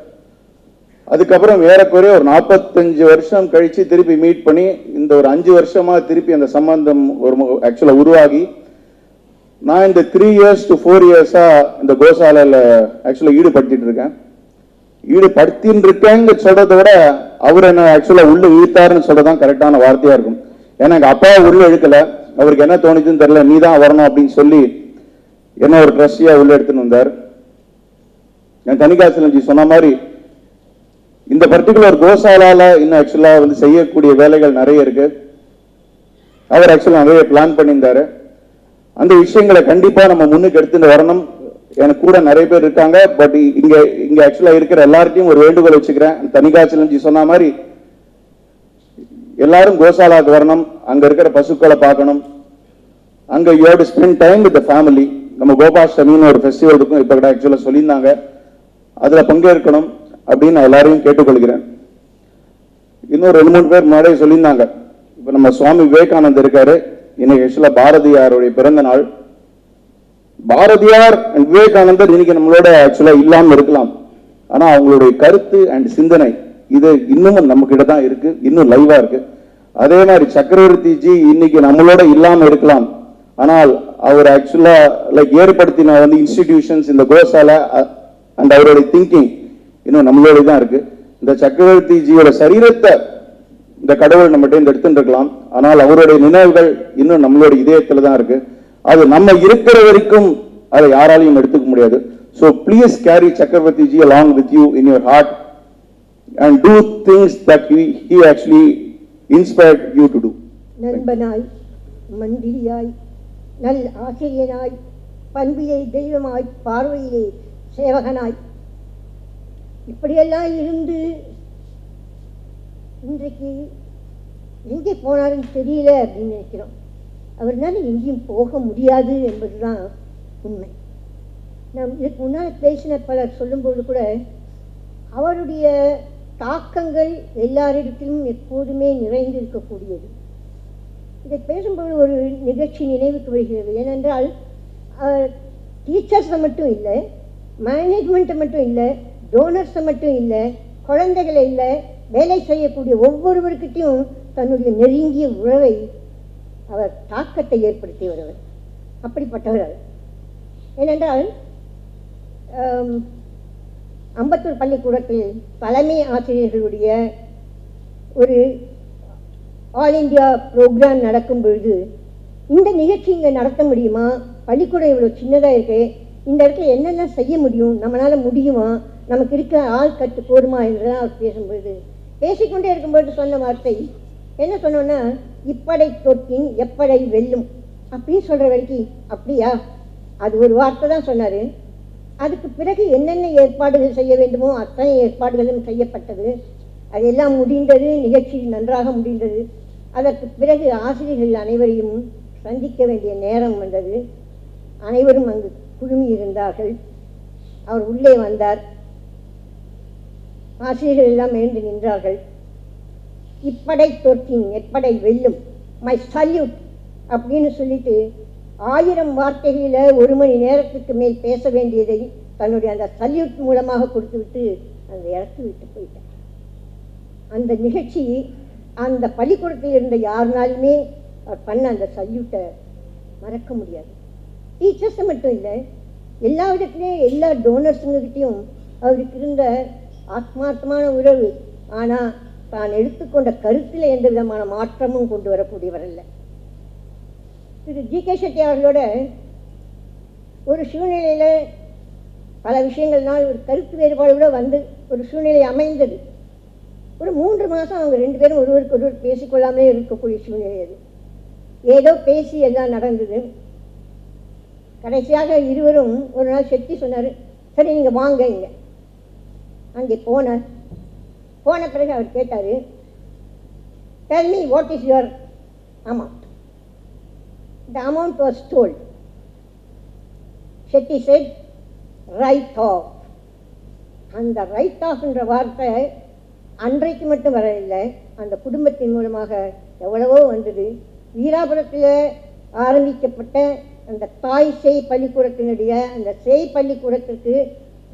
அதுக்கப்புறம் ஏறக்குறைய ஒரு 45 வருஷம் கழிச்சு திருப்பி மீட் பண்ணி இந்த ஒரு 5 வருஷமா திருப்பி அந்த சம்பந்தம் ஒரு ஆக்சுவலா உருவாகி, நான் இந்த 3 years to 4 years இந்த கோசாலையில ஆக்சுவலா ஈடுபடுத்திட்டு இருக்கேன். ஈடுபடுத்தின்னு இருக்கேங்க சொல்றதை விட அவர் என்ன ஆக்சுவலா உள்ள இழுத்தாருன்னு சொல்றதான் கரெக்டான வார்த்தையா இருக்கும். ஏன்னா எங்க அப்பா உள்ள இழுக்கல, அவருக்கு என்ன தோணுச்சுன்னு தெரியல, நீ தான் வரணும் அப்படின்னு சொல்லி என்ன ஒரு ட்ரஸ்டியா உள்ள எடுத்துன்னு வந்தார். என் தனிகாசலஞ்சி சொன்ன மாதிரி இந்த பர்டிகுலர் கோசாலால இன்னும் ஆக்சுவலா வந்து செய்யக்கூடிய வேலைகள் நிறைய இருக்கு. அவர் ஆக்சுவலா நிறைய பிளான் பண்ணியிருந்தாரு. அந்த விஷயங்களை கண்டிப்பா நம்ம முன்னுக்கு எடுத்துட்டு வரணும். எனக்கு கூட நிறைய பேர் இருக்காங்க. பட் இங்க ஆக்சுவலா இருக்கிற எல்லார்ட்டையும் ஒரு வேண்டுகோள் வச்சுக்கிறேன். தனிகாச்சலஞ்சி சொன்ன மாதிரி எல்லாரும் கோசாலாவுக்கு வரணும், அங்க இருக்கிற பசுக்களை பார்க்கணும். அங்க you have to spend time with the family. நம்ம கோபாஷ்டமின்னு ஒரு ஃபெஸ்டிவல் இருக்கும், இப்ப கூட ஆக்சுவலா சொல்லியிருந்தாங்க, அதுல பங்கேற்கணும் அப்படின்னு எல்லாரையும் கேட்டுக்கொள்கிறேன். இன்னும் 2-3 பேர் முன்னாடியே சொல்லியிருந்தாங்க. இப்ப நம்ம சுவாமி விவேகானந்தர் இருக்காரு, இன்னைக்கு ஆக்சுவலா பாரதியாருடைய பிறந்த நாள். பாரதியார் அண்ட் விவேகானந்தர் இன்னைக்கு நம்மளோட ஆக்சுவலா இல்லாம இருக்கலாம், ஆனா அவங்களுடைய கருத்து அண்ட் சிந்தனை இது இன்னமும் நம்ம கிட்ட தான் இருக்கு, இன்னும் லைவா இருக்கு. அதே மாதிரி சக்கரவர்த்தி ஜி இன்னைக்கு நம்மளோட இல்லாம இருக்கலாம், ஆனால் அவர் ஆக்சுவலா லைக் ஏற்படுத்தின வந்து இன்ஸ்டிடியூஷன்ஸ் இந்த கோசால அண்ட் அவருடைய திங்கிங் இன்னும் நம்மளோட தான் இருக்கு. இந்த சக்கரவர்த்தி ஜியோட சரீரத்தை இந்த கடவுள் நம்மகிட்ட எடுத்துட்டு இருக்கலாம், ஆனால் அவருடைய நினைவுகள் இன்னும் நம்மளோட இதயத்துல தான் இருக்கு. அது நம்ம இருக்கிற வரைக்கும் அதை யாராலையும் எடுத்துக்க முடியாது. So please carry Chakravarti ji along with you in your heart and do things that he actually inspired you to do. நண்பனாய், மந்திரியாய், நல் ஆசிரியனாய், பண்பிலே தெய்வமாய், பார்வையிலே சேவகனாய், இப்படியெல்லாம் இருந்து இன்றைக்கு எங்கே போனாருன்னு தெரியல அப்படின்னு நினைக்கிறோம். அவர்னால எங்கேயும் போக முடியாது என்பதுதான் உண்மை. நாம் இதுக்கு முன்னால் பேசின பலர் சொல்லும்போது கூட அவருடைய தாக்கங்கள் எல்லாரிடத்திலும் எப்போதுமே நிறைந்து இருக்கக்கூடியது. இதை பேசும்போது ஒரு நிகழ்ச்சி நினைவுக்கு வருகிறது. ஏனென்றால் டீச்சர்ஸை மட்டும் இல்லை, மேனேஜ்மெண்ட்டை மட்டும் இல்லை, டோனர்ஸை மட்டும் இல்லை, குழந்தைகளை இல்லை, வேலை செய்யக்கூடிய ஒவ்வொருவருக்கிட்டையும் தன்னுடைய நெருங்கிய உறவை அவர் தாக்கத்தை ஏற்படுத்தி வருவர். அப்படிப்பட்டவர் அவர். ஏனென்றால் அம்பத்தூர் பள்ளிக்கூடத்தில் தலைமை ஆசிரியர்களுடைய ஒரு ஆல் இந்தியா ப்ரோக்ராம் நடக்கும் பொழுது இந்த நிகழ்ச்சி இங்கே நடத்த முடியுமா, பள்ளிக்கூடம் இவ்வளோ சின்னதாக இருக்கு, இந்த இடத்துல என்னென்ன செய்ய முடியும், நம்மளால் முடியுமா, நமக்கு இருக்க ஆள் கட்டு போருமா என்றெல்லாம் அவர் பேசும்பொழுது பேசிக்கொண்டே இருக்கும்பொழுது சொன்ன வார்த்தை என்ன சொன்னோன்னா, இப்படை தொட்டின் எப்படை வெல்லும் அப்படின்னு சொல்கிற வரைக்கும் அப்படியா, அது ஒரு வார்த்தை தான் சொன்னார். அதுக்கு பிறகு என்னென்ன ஏற்பாடுகள் செய்ய வேண்டுமோ அத்தனை ஏற்பாடுகளும் செய்யப்பட்டது. அதெல்லாம் முடிந்தது, நிகழ்ச்சி நன்றாக முடிந்தது. அதற்கு பிறகு ஆசிரியர்கள் அனைவரையும் சந்திக்க வேண்டிய நேரம் வந்தது. அனைவரும் அங்கு குழுமி இருந்தார்கள். அவர் உள்ளே வந்தார். ஆசிரியர்கள் எல்லாம் எழுந்து நின்றார்கள். இப்படை தொட்டின் எப்படை வெல்லும், மை சல்யூட் அப்படின்னு சொல்லிட்டு 1000 வார்த்தைகளில் 1 மணி நேரத்துக்கு மேல் பேச வேண்டியதை தன்னுடைய அந்த சல்யூட் மூலமாக கொடுத்துவிட்டு அந்த இடத்தை விட்டு போயிட்டார். அந்த நிகழ்ச்சி அந்த பள்ளிக்கூடத்தில் இருந்த யாருனாலுமே அவர் பண்ண அந்த சல்யூட்டை மறக்க முடியாது. டீச்சர்ஸை மட்டும் இல்லை, எல்லா விதத்துலேயும் எல்லா டோனர்ஸுங்ககிட்டையும் அவருக்கு இருந்த ஆத்மார்த்தமான உறவு. ஆனால் தான் எடுத்துக்கொண்ட கருத்தில் எந்த விதமான மாற்றமும் கொண்டு வரக்கூடியவர் அல்ல. திரு ஜி.கே. செட்டி அவர்களோட ஒரு சூழ்நிலையில் பல விஷயங்கள்னால் ஒரு கருத்து வேறுபாடு கூட வந்து ஒரு சூழ்நிலை அமைந்தது. ஒரு 3 மாதம் அவங்க 2 பேரும் ஒருவருக்கு ஒருவர் பேசிக்கொள்ளாமலே இருக்கக்கூடிய சூழ்நிலை அது. ஏதோ பேசி எல்லாம் நடந்தது. கடைசியாக இருவரும் ஒரு நாள் செட்டி சொன்னார், சரி நீங்கள் வாங்க இங்கே. அங்கே போன பிறகு அவர் கேட்டார், tell me what is your amount. The amount was told. Shetty said, write off. அந்த ரைட் ஆஃப் என்ற வார்த்தை அன்றைக்கு மட்டும் வரவில்லை, அந்த குடும்பத்தின் மூலமாக எவ்வளவோ வந்தது. வீராபுரத்தில் ஆரம்பிக்கப்பட்ட அந்த தாய் சேய் பள்ளிக்கூடத்தினுடைய அந்த சேய் பள்ளிக்கூடத்திற்கு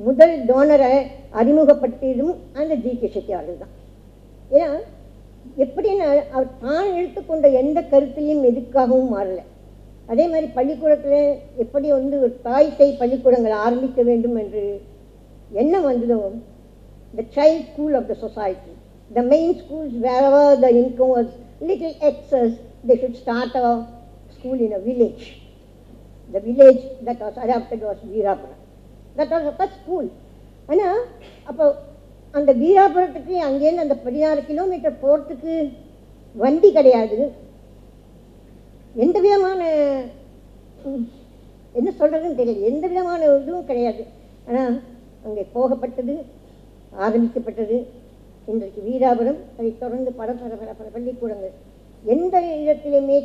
முதல் டோனரை அறிமுகப்படுத்தியதும் அந்த ஜி.கே. செட்டி அவர்கள் தான். ஏன்னா எப்படின்னா அவர் தான் எடுத்துக்கொண்ட எந்த கருத்தையும் எதுக்காகவும் மாறலை. அதே மாதிரி பள்ளிக்கூடத்தில் எப்படி ஒரு தாய் சேய் பள்ளிக்கூடங்கள் ஆரம்பிக்க வேண்டும் என்று எண்ணம் வந்ததோ, the child school of the society, the main schools wherever the income was little excess, they should start a school in a village. The village that was adopted was Veerapura. That was the first school. ஆனால் அப்போ அந்த வீராபுரத்துக்கு அங்கேருந்து அந்த 16 kilometre போகிறதுக்கு வண்டி கிடையாது, எந்த விதமான என்ன சொல்கிறதுன்னு தெரியல, எந்த விதமான இதுவும் கிடையாது. ஆனால் அங்கே போகப்பட்டது, ஆரம்பிக்கப்பட்டது. இன்றைக்கு வீராபுரம், அதை தொடர்ந்து பல பள்ளிக்கூடங்கள் எந்த இடத்திலுமே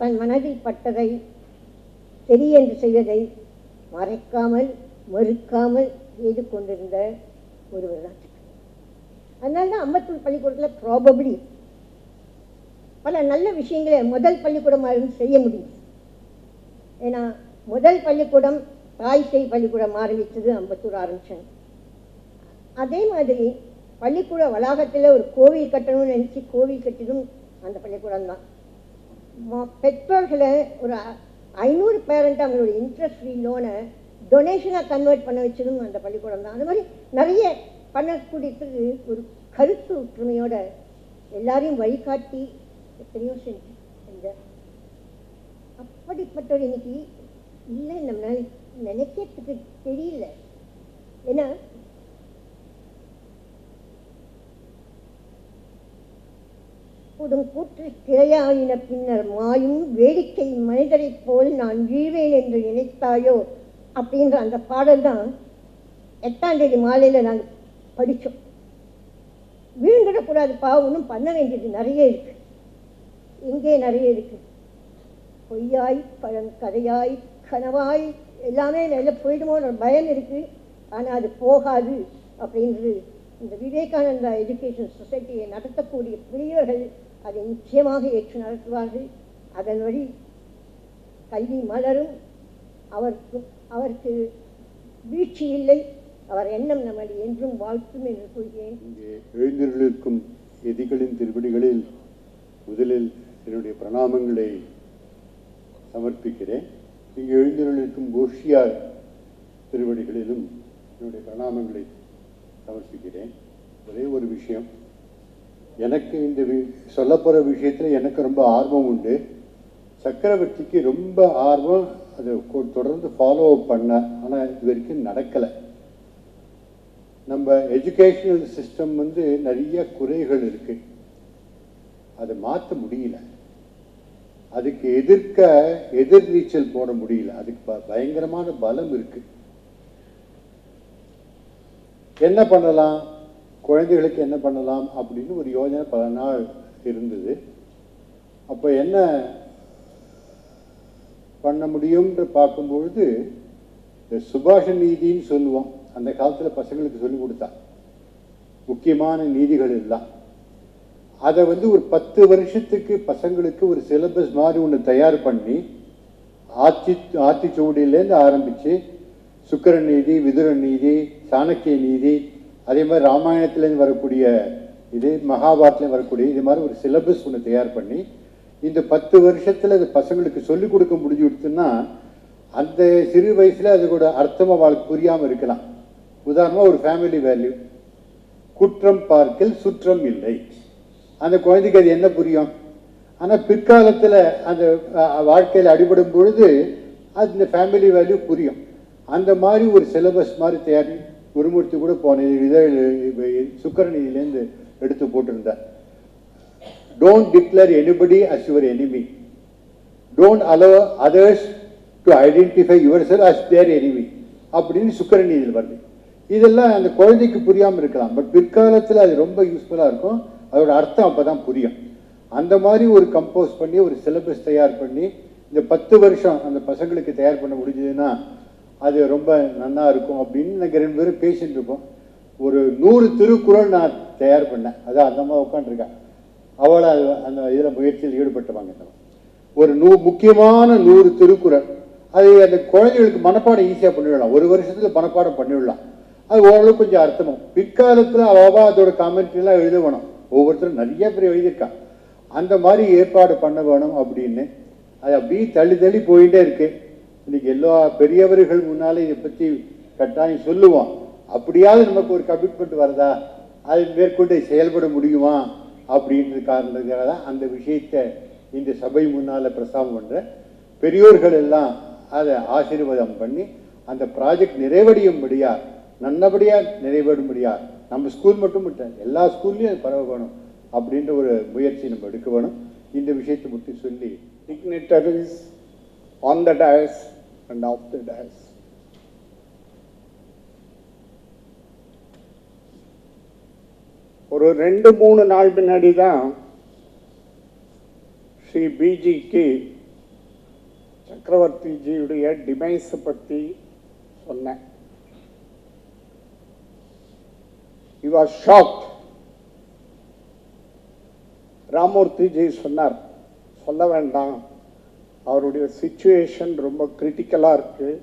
தன் மனதில் பட்டதை சரி என்று செய்வதை மறைக்காமல் மறுக்காமல் செய்து கொண்டிருந்த ஒருவர் தான். அதனால தான் அம்பத்தூர் பள்ளிக்கூடத்தில் ப்ராபப்ளி பல நல்ல விஷயங்களை முதல் பள்ளிக்கூடமாக இருந்து செய்ய முடியும். ஏன்னா முதல் பள்ளிக்கூடம் தாய் சேய் பள்ளிக்கூடம் ஆரம்பித்தது அம்பத்தூர் ஆரம்பித்தாங்க. அதே மாதிரி பள்ளிக்கூட வளாகத்தில் ஒரு கோவில் கட்டணும்னு நினச்சி கோவில் கட்டிடும் அந்த பள்ளிக்கூடம் தான். பெற்றோர்களை ஒரு 500 பேரண்ட் அவங்களுடைய இன்ட்ரெஸ்ட் ஃப்ரீ லோனை டொனேஷனாக கன்வெர்ட் பண்ண வச்சதும் அந்த பள்ளிக்கூடம் தான். அந்த மாதிரி நிறைய பண்ணக்கூடியதுக்கு ஒரு கருத்து ஒற்றுமையோட எல்லாரையும் வழிகாட்டி எத்தனையோ செஞ்ச அப்படிப்பட்டவர் இன்னைக்கு இல்லை, நம்மளால் நினைக்கிறதுக்கு தெரியல. ஏன்னா கூற்று திரையாயின பின்னர் மாயும் வேடிக்கை மனிதரை போல் நான் வீழ்வேன் என்று நினைத்தாயோ அப்படின்ற அந்த பாடல் தான் 8ஆம் தேதி மாலையில் நாங்கள் படித்தோம். வீழ்ந்துடக்கூடாதுப்பா, ஒன்றும் பண்ண வேண்டியது நிறைய இருக்கு, இங்கே நிறைய இருக்கு. பொய்யாய் பழங்கதையாய் கனவாய் எல்லாமே வெளில போயிடுமோன்ற பயம் இருக்குது. ஆனால் அது போகாது அப்படின்றது இந்த விவேகானந்தா எஜுகேஷன் சொசைட்டியை நடத்தக்கூடிய பெரியவர்கள் அதை நிச்சயமாக ஏற்று நடத்துவார்கள். அதன் வழி கல்வி மலரும். அவருக்கு வீழ்ச்சி இல்லை. அவர் எண்ணம் நம்மை என்றும் வாழ்த்தும் என்று கூறுகிறேன். இங்கே எழுந்திருக்கும் எதிகளின் திருவடிகளில் முதலில் என்னுடைய பிரணாமங்களை சமர்ப்பிக்கிறேன். இங்கே எழுந்திருக்கும் கோஷியார் திருவடிகளிலும் என்னுடைய பிரணாமங்களை சமர்ப்பிக்கிறேன். ஒரே ஒரு விஷயம், எனக்கு இந்த சொல்லப்போகிற விஷயத்தில் எனக்கு ரொம்ப ஆர்வம் உண்டு. சக்கரவர்த்திக்கு ரொம்ப ஆர்வம், அதை தொடர்ந்து ஃபாலோ அப் பண்ண. ஆனால் இது வரைக்கும் நடக்கலை. நம்ம எஜுகேஷனல் சிஸ்டம் நிறைய குறைகள் இருக்கு, அதை மாற்ற முடியல. அதுக்கு எதிர்நீச்சல் போட முடியல. அதுக்கு பயங்கரமான பலம் இருக்கு. என்ன பண்ணலாம், குழந்தைகளுக்கு என்ன பண்ணலாம் அப்படின்னு ஒரு யோஜனை பல நாள் இருந்தது. அப்போ என்ன பண்ண முடியும்னு பார்க்கும்பொழுது இந்த சுபாஷ நீதின்னு சொல்லுவோம். அந்த காலத்தில் பசங்களுக்கு சொல்லிக் கொடுத்தா முக்கியமான நீதிகள் எல்லாம். அதை ஒரு 10 வருஷத்துக்கு பசங்களுக்கு ஒரு சிலபஸ் மாதிரி ஒன்று தயார் பண்ணி ஆத்திச்சூடியிலேருந்து ஆரம்பித்து சுக்கிர நீதி, விதுர நீதி, சாணக்கிய நீதி, அதே மாதிரி ராமாயணத்துலேருந்து வரக்கூடிய இது, மகாபாரத்லேருந்து வரக்கூடிய இது மாதிரி ஒரு சிலபஸ் ஒன்று தயார் பண்ணி இந்த 10 வருஷத்தில் அது பசங்களுக்கு சொல்லிக் கொடுக்க முடிஞ்சு கொடுத்துன்னா அந்த சிறு வயசில் அதுக்கூட அர்த்தமாக வாழ்க்கை புரியாமல் இருக்கலாம். உதாரணமாக ஒரு ஃபேமிலி வேல்யூ, குற்றம் பார்க்கல் சுற்றம் இல்லை. அந்த குழந்தைக்கு அது என்ன புரியும்? ஆனால் பிற்காலத்தில் அந்த வாழ்க்கையில் அடிபடும் பொழுது அது இந்த ஃபேமிலி வேல்யூ புரியும். அந்த மாதிரி ஒரு சிலபஸ் மாதிரி தயாரி குருமூர்த்தி கூட போன சுக்கரநீதியிலேருந்து எடுத்து போட்டிருந்தார். Don't declare anybody as your enemy, don't allow others to identify yourself as their enemy அப்படின்னு சுக்கரநீதியில் வருது. இதெல்லாம் அந்த குழந்தைக்கு புரியாமல் இருக்கலாம், பட் பிற்காலத்தில் அது ரொம்ப யூஸ்ஃபுல்லாக இருக்கும். அதோட அர்த்தம் அப்போ தான் புரியும். அந்த மாதிரி ஒரு கம்போஸ் பண்ணி ஒரு சிலபஸ் தயார் பண்ணி இந்த 10 வருஷம் அந்த பசங்களுக்கு தயார் பண்ண முடிஞ்சதுன்னா அது ரொம்ப நல்லா இருக்கும் அப்படின்னு நாங்கள் 2 பேரும் பேசிட்டு இருப்போம். ஒரு 100 திருக்குறள் நான் தயார் பண்ணேன். அதான் அந்த அம்மா உட்காந்துருக்கேன். அவளை அந்த இதில் முயற்சியில் ஈடுபட்டுவாங்க. ஒரு முக்கியமான 100 திருக்குறள், அது அந்த குழந்தைகளுக்கு மனப்பாடம் ஈஸியாக பண்ணிவிடலாம். ஒரு வருஷத்தில் மனப்பாடம் பண்ணிவிடலாம். அது ஓரளவுக்கு கொஞ்சம் அர்த்தமும். பிற்காலத்தில் அவாவா அதோட காமெண்ட்ரிலாம் எழுத வேணும். ஒவ்வொருத்தரும் நிறைய பேர் எழுதியிருக்கா. அந்த மாதிரி ஏற்பாடு பண்ண வேணும் அப்படின்னு அது அப்படியே தள்ளி போயிட்டே இருக்கு. இன்னைக்கு எல்லா பெரியவர்கள் முன்னாலே இதை பற்றி கட்டாயம் சொல்லுவோம். அப்படியாவது நமக்கு ஒரு கமிட்மெண்ட் வருதா, அது மேற்கொண்டு செயல்பட முடியுமா அப்படின்ற காரணத்துக்காக தான் அந்த விஷயத்தை இந்த சபை முன்னால் பிரஸ்தாபம் பண்ணுற பெரியோர்கள் எல்லாம் அதை ஆசீர்வாதம் பண்ணி அந்த ப்ராஜெக்ட் நிறைவடையும்படியா, நல்லபடியாக நிறைவேறும்படியா, நம்ம ஸ்கூல் மட்டும் இல்லை எல்லா ஸ்கூல்லையும் அது பரவ வேணும் அப்படின்ற ஒரு முயற்சி நம்ம எடுக்க வேணும். இந்த விஷயத்தை மட்டும் சொல்லி dignitaries on the dais and off the dais. ஒரு 2-3 நாள் முன்னாடி தான் ஸ்ரீ பிஜிக்கு சக்கரவர்த்திஜியுடைய டிமைஸை பற்றி சொன்னேன். He was shocked. ராமூர்த்திஜி சொன்னார், சொல்ல வேண்டாம், அவருடைய சிச்சுவேஷன் ரொம்ப கிரிட்டிக்கலாக இருக்குது,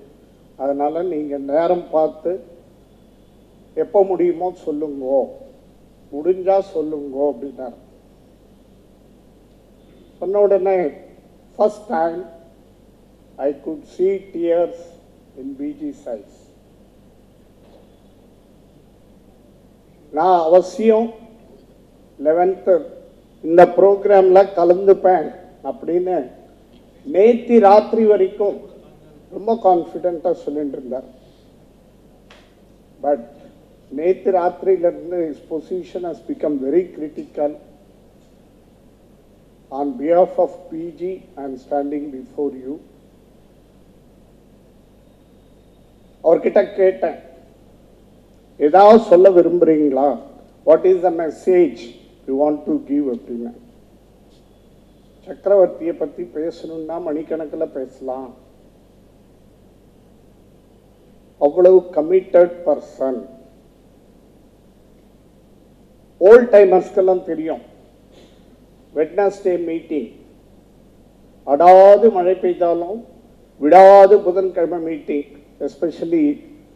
அதனால் நீங்கள் நேரம் பார்த்து எப்போ முடியுமோ சொல்லுங்கோ, முடிஞ்சால் சொல்லுங்கோ அப்படின்னார். சொன்ன உடனே first time I could see tears in BG's eyes. நான் அவசியம் 11th இந்த ப்ரோக்ராமில் கலந்துப்பேன் அப்படின்னு நேற்று ராத்திரி வரைக்கும் ரொம்ப கான்ஃபிடென்ட்டாக சொல்லிட்டு இருந்தார். பட் நேற்று ராத்திரியிலிருந்து his position has become very critical. On behalf of BG I am standing before you. அவர்கிட்ட கேட்டேன், ஏதாவது சொல்ல விரும்புகிறீங்களா, what is the message you want to give அப்படின்னு. சக்கரவர்த்தியை பற்றி பேசணுன்னா மணிக்கணக்கில் பேசலாம். அவ்வளவு கமிட்டட் பர்சன். ஓல்ட் டைமர்ஸ்க்கெல்லாம் தெரியும், வெட்னஸ்டே மீட்டிங், அடாது மழை பெய்தாலும் விடாது புதன்கிழமை மீட்டிங். எஸ்பெஷலி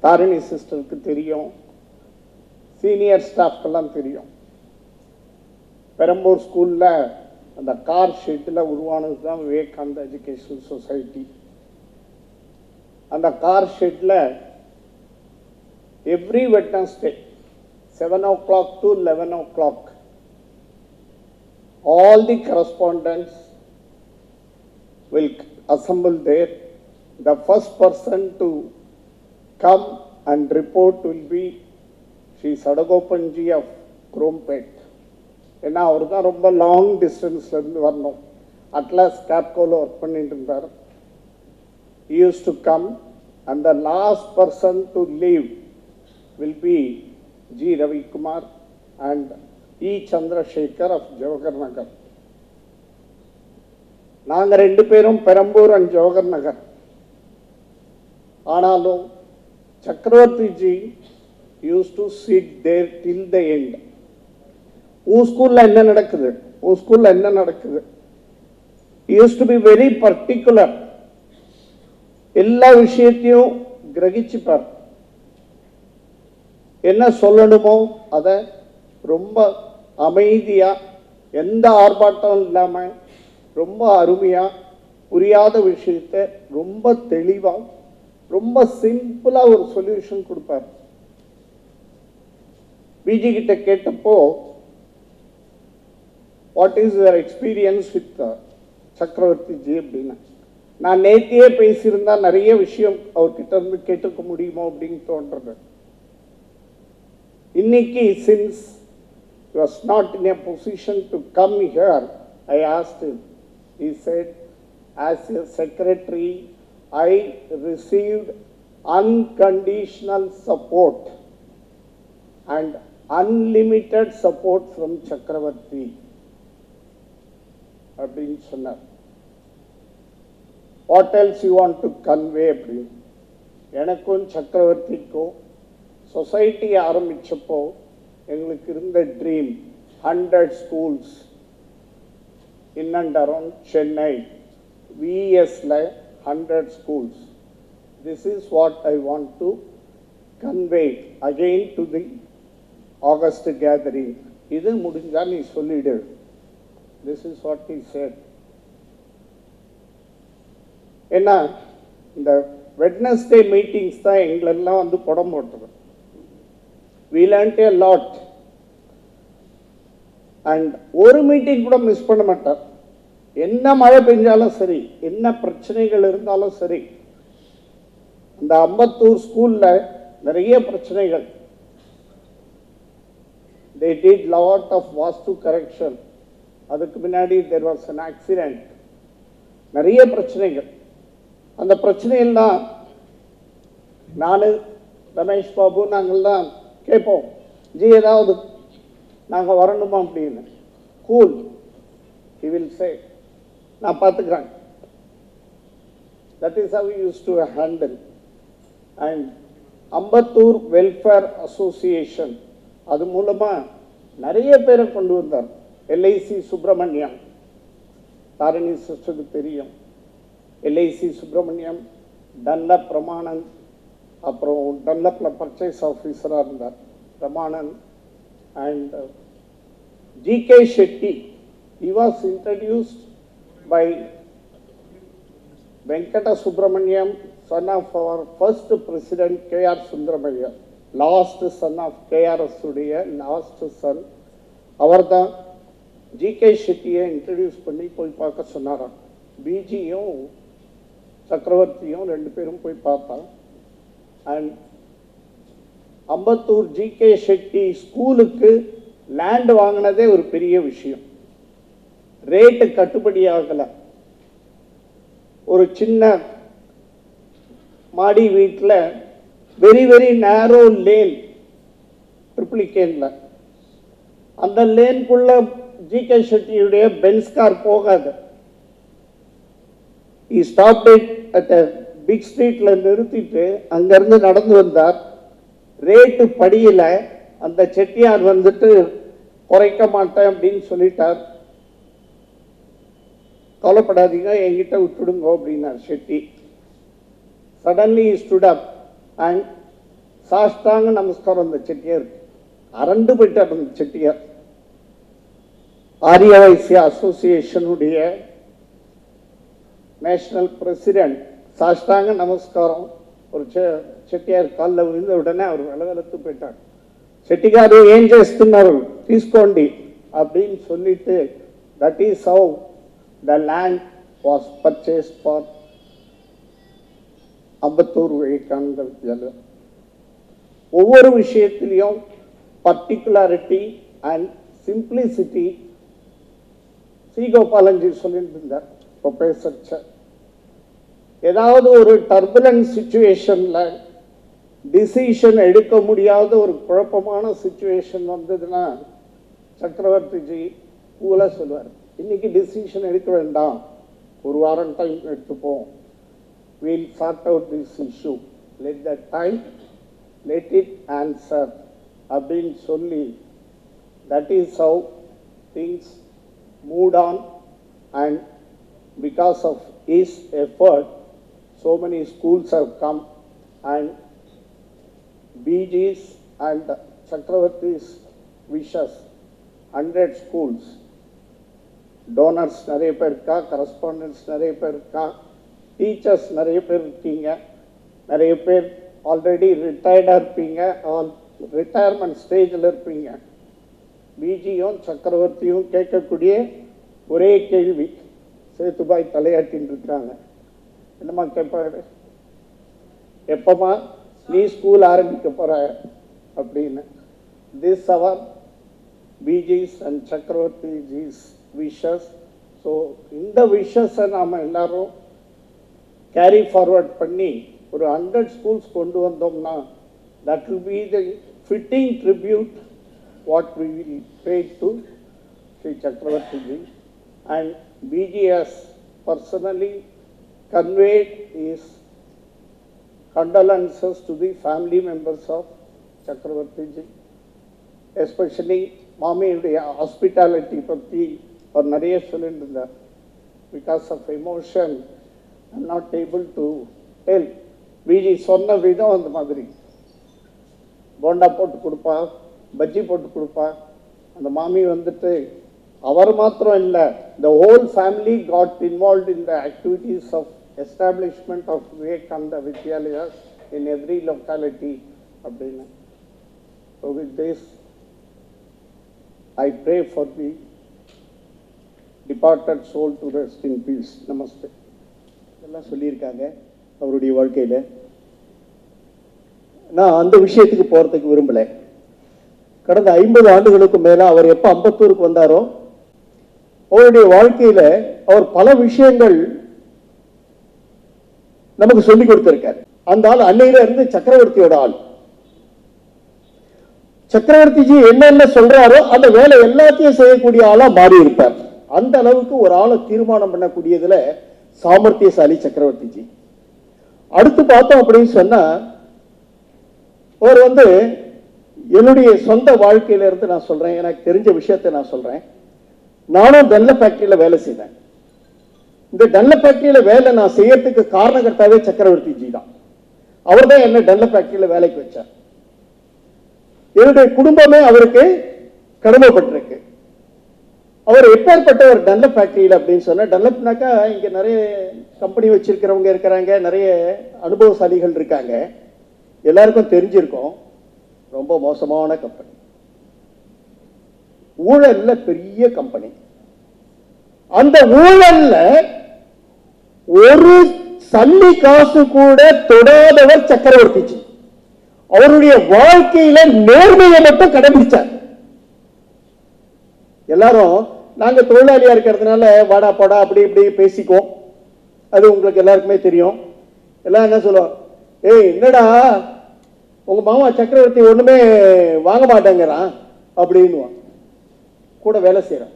தாரிணி சிஸ்டருக்கு தெரியும், சீனியர் ஸ்டாஃப்க்கெல்லாம் தெரியும். பெரம்பூர் ஸ்கூலில் அந்த கார் ஷெட்டில் உருவானது தான் விவேகானந்தா எஜுகேஷனல் சொசைட்டி. அந்த car shuttle every Wednesday 7 o'clock to 11 o'clock all the correspondents will assemble there. The first person to come and report will be Sri Sadagopanji of Krompet. ஏன்னா அவர் தான் ரொம்ப long டிஸ்டன்ஸ்லேருந்து வரணும். Atlas கேப்கோவில் work பண்ணிட்டு இருந்தார். He used to come and the last person to leave will be G. Ravi Kumar and E. Chandrasekhar of Jawahar Nagar. நாங்கள் 2 பேரும் Perambur and Jawahar Nagar. ஆனாலும் சக்கரவர்த்திஜி used to sit there till the end. உன் ஸ்கூலில் என்ன நடக்குது, உன் ஸ்கூலில் என்ன நடக்குது. Used to be very particular. எல்லா விஷயத்தையும் கிரகிச்சுப்பார். என்ன சொல்லணுமோ அதை ரொம்ப அமைதியாக, எந்த ஆர்ப்பாட்டம் இல்லாமல் ரொம்ப அருமையாக, புரியாத விஷயத்தை ரொம்ப தெளிவாக, ரொம்ப சிம்பிளாக ஒரு சொல்யூஷன் கொடுப்பார். பிஜி கிட்ட கேட்டப்போ, what is your experience with சக்கரவர்த்திஜி அப்படின்னு. நான் நேத்தியே பேசியிருந்தா நிறைய விஷயம் அவர்கிட்ட இருந்து கேட்டுக்க முடியுமோ அப்படின்னு தோன்றது. இன்னைக்கு since he was not in a position to come here, I asked him. He said, as a secretary, I received unconditional support and unlimited support from Chakravarti. அப்படின்னு சொன்னார். What else you want to convey அப்படின்னு. எனக்கும் சக்கரவர்த்திக்கும் society ஆரம்பித்தப்போ எங்களுக்கு இருந்த dream 100 schools in and around Chennai. VESல 100 schools. This is what I want to convey again to the August gathering. இது முடிஞ்சா நீ சொல்லிடு. This is what he said. ஏன்னா இந்த வெட்னஸ்டே மீட்டிங்ஸ் தான் எங்களெல்லாம் வந்து படம் போட்டது. We learnt a lot. And ஒரு மீட்டிங் கூட மிஸ் பண்ண மாட்டார். என்ன மழை பெஞ்சாலும் சரி, என்ன பிரச்சனைகள் இருந்தாலும் சரி. அந்த அம்பத்தூர் ஸ்கூலில் நிறைய பிரச்சனைகள். They did lot of vastu correction. அதுக்கு முன்னாடி there was an accident. நிறைய பிரச்சனைகள். அந்த பிரச்சனையெல்லாம் நான், ரமேஷ் பாபு நாங்கள்லாம் கேட்போம், ஜி ஏதாவது நாங்கள் வரணுமா அப்படின்னு. கூல், he will say, நான் பார்த்துக்கிறேன். That is how we used to handle. And Ambattur welfare association, அது மூலமாக நிறைய பேரை கொண்டு வந்தார். எல்ஐசி சுப்பிரமணியம், தாரிணி சிஸ்டருக்கு தெரியும். எல்ஐசி சுப்பிரமணியம், டன்லப் பிரமாணன், அப்புறம் டன்லப்பில் பர்ச்சேஸ் ஆஃபீஸராக இருந்தார் பிரமாணன். And GK Shetty, he was introduced by Venkata Subramaniam, son of our first president K.R. Sundaramaiah, last son of KRS உடைய லாஸ்ட் சன். அவர் தான் ஜிகே ஷெட்டியை இன்ட்ரடியூஸ் பண்ணி போய் பார்க்க சொன்னாராம். பிஜியும் சக்கரவர்த்தியும் 2 பேரும் போய் பார்த்தா. அண்ட் அம்பத்தூர் ஜிகே ஷெட்டி ஸ்கூலுக்கு லேண்ட் வாங்கினதே ஒரு பெரிய விஷயம். ரேட்டு கட்டுப்படி ஆகலை. ஒரு சின்ன மாடி வீட்டில் வெரி வெரி நேரோ லேன், ட்ரிப்ளிகேனில். அந்த லேனுக்குள்ள ஜிகே ஷெட்டியுடைய பென்ஸ் கார் போகாது. he stopped it at a big streetல நிறுத்திட்டு அங்கேருந்து நடந்து வந்தார். ரேட்டு படியில் அந்த செட்டியார் வந்துட்டு குறைக்க மாட்டேன் அப்படின்னு சொல்லிட்டார். கவலைப்படாதீங்க, என்கிட்ட விட்டுடுங்க அப்படின்னார் Shetty. Suddenly stood up and சாஷ்டாங்க நமஸ்காரம். அந்த செட்டியார் அரண்டு போயிட்டார். அந்த செட்டியார் ஆரிய வைசிய அசோசியேஷனுடைய நேஷனல் பிரசிடென்ட். சாஷ்டாங்க நமஸ்காரம். ஒரு చెట్టియారు కాళ్ళ వింద ఉడనే அவர் వెలవెలத்து போயிட்டார். చెట్టిగారు ఏం చేస్తున్నారు, తీసుకోండి அப்படின்னு சொல்லிட்டு that is how the land was purchased for Ambattur Vivekananda Vidyalaya. ஒவ்வொரு விஷயத்திலையும் பர்டிகுலாரிட்டி அண்ட் சிம்பிளிசிட்டி. சி கோபாலன்ஜி சொல்லிட்டு இருந்தார் ப்ரொஃபஸர் சார். ஏதாவது ஒரு டர்புலன்ட் சிச்சுவேஷன்ல டிசிஷன் எடுக்க முடியாத ஒரு குழப்பமான சிச்சுவேஷன் வந்ததுன்னா சக்கரவர்த்திஜி கூல சொல்வார், இன்னைக்கு டிசிஷன் எடுக்க வேண்டாம், ஒரு வாரம் டைம் எடுத்துப்போம், we'll sort out this issue, let that time, let it answer அப்படின்னு சொல்லி, that is how things moved on. And because of his effort, so many schools have come, and BG's and Chakravarti's wishes, 100 schools, donors நிறைய பேர் இருக்கா, correspondents நிறைய பேர் இருக்கா, teachers நிறைய பேர் இருக்கீங்க, நிறைய பேர் ஆல்ரெடி ரிட்டையர்டாக இருப்பீங்க, ரிட்டையர்மெண்ட் ஸ்டேஜில் இருப்பீங்க. பிஜியும் சக்கரவர்த்தியும் கேட்கக்கூடிய ஒரே கேள்வி, சேத்துபாய் தலையாட்டின்னு இருக்காங்க, என்னம்மா கேட்பாரு, எப்பமா நீ ஸ்கூல் ஆரம்பிக்க போற அப்படின்னு. திஸ் அவர் பிஜிஸ் அண்ட் சக்கரவர்த்திஜிஸ் விஷஸ். ஸோ இந்த விஷஸை நாம் எல்லாரும் கேரி ஃபார்வர்ட் பண்ணி ஒரு 100 ஸ்கூல்ஸ் கொண்டு வந்தோம்னா that will be the fitting tribute what we will pay to Sri Chakravarti ji. And BG has personally conveyed his condolences to the family members of Chakravarti ji, especially மாமியுடைய hospitality பற்றி அவர் நிறைய சொல்லிட்டு இருந்தார். Because of emotion I am not able to tell. BG சொன்ன விதம் அந்த மாதிரி, போண்டா போட்டு கொடுப்பா, பஜ்ஜி போட்டு கொடுப்பா. அந்த மாமி வந்துட்டு அவர் மாத்திரம் இல்லை, the whole family got involved in the activities of establishment of Vivekananda Vidyalayas in every locality அப்படின்னு. So with this I pray for the departed soul to rest in peace. Namaste. எல்லாம் சொல்லியிருக்காங்க அவருடைய வாழ்க்கையில். நான் அந்த விஷயத்துக்கு போகிறதுக்கு விரும்பலை. கடந்த 50 ஆண்டுகளுக்கு மேலே அவர் எப்போ அம்பத்தூருக்கு வந்தாரோ அவருடைய வாழ்க்கையில் அவர் பல விஷயங்கள் நமக்கு சொல்லிக் கொடுத்திருக்காரு. அந்த ஆள் அன்னையில இருந்து சக்கரவர்த்தியோட ஆள். சக்கரவர்த்திஜி என்னென்ன சொல்றாரோ அந்த வேலை எல்லாத்தையும் செய்யக்கூடிய ஆளா மாறி இருப்பார். அந்த அளவுக்கு ஒரு ஆளை தீர்மானம் பண்ணக்கூடியதுல சாமர்த்தியசாலி சக்கரவர்த்திஜி. அடுத்து பார்த்தோம் அப்படின்னு சொன்னா, அவர் என்னுடைய சொந்த வாழ்க்கையில இருந்து நான் சொல்றேன், எனக்கு தெரிஞ்ச விஷயத்தை நான் சொல்றேன். நானும் டன்லப் ஃபேக்டரியில வேலை செய்தேன். இந்த டன்லப் ஃபேக்டரியில வேலை நான் செய்யறதுக்கு காரணகர்த்தாவே சக்கரவர்த்திஜி தான். அவர் தான் என்ன டன்லப் ஃபேக்டரியில வேலைக்கு வச்சார். என்னுடைய குடும்பமே அவருக்கு கடமைப்பட்டிருக்கு. அவர் எப்பேற்பட்ட ஒரு டன்லப் ஃபேக்டரியில் அப்படின்னு சொன்னா, டன்லப்னாக்கா இங்கே நிறைய கம்பெனி வச்சிருக்கிறவங்க இருக்கிறாங்க, நிறைய அனுபவசாலிகள் இருக்காங்க, எல்லாருக்கும் தெரிஞ்சிருக்கும். ரொம்ப மோசமான கம்பெனி, ஊழல்ல பெரிய கம்பெனி. அந்த ஊழல்ல ஒரு சல்லி காசு கூட தொடாதவர் சக்கரவர்த்திஜி. அவருடைய வாழ்க்கையில நேர்மையை மட்டும் கடைபிடிச்சார். எல்லாரும் நாங்க தொழிலாளியா இருக்கிறதுனால வாடா போடா அப்படி இப்படி பேசிக்குவோம், அது உங்களுக்கு எல்லாருக்குமே தெரியும். எல்லாம் என்ன சொல்லுவோம், ஏய் என்னடா உங்க மாமா சக்கரவர்த்தி ஒண்ணுமே வாங்க மாட்டேங்கிறான் அப்படின்னு கூட வேலை செய்யறான்.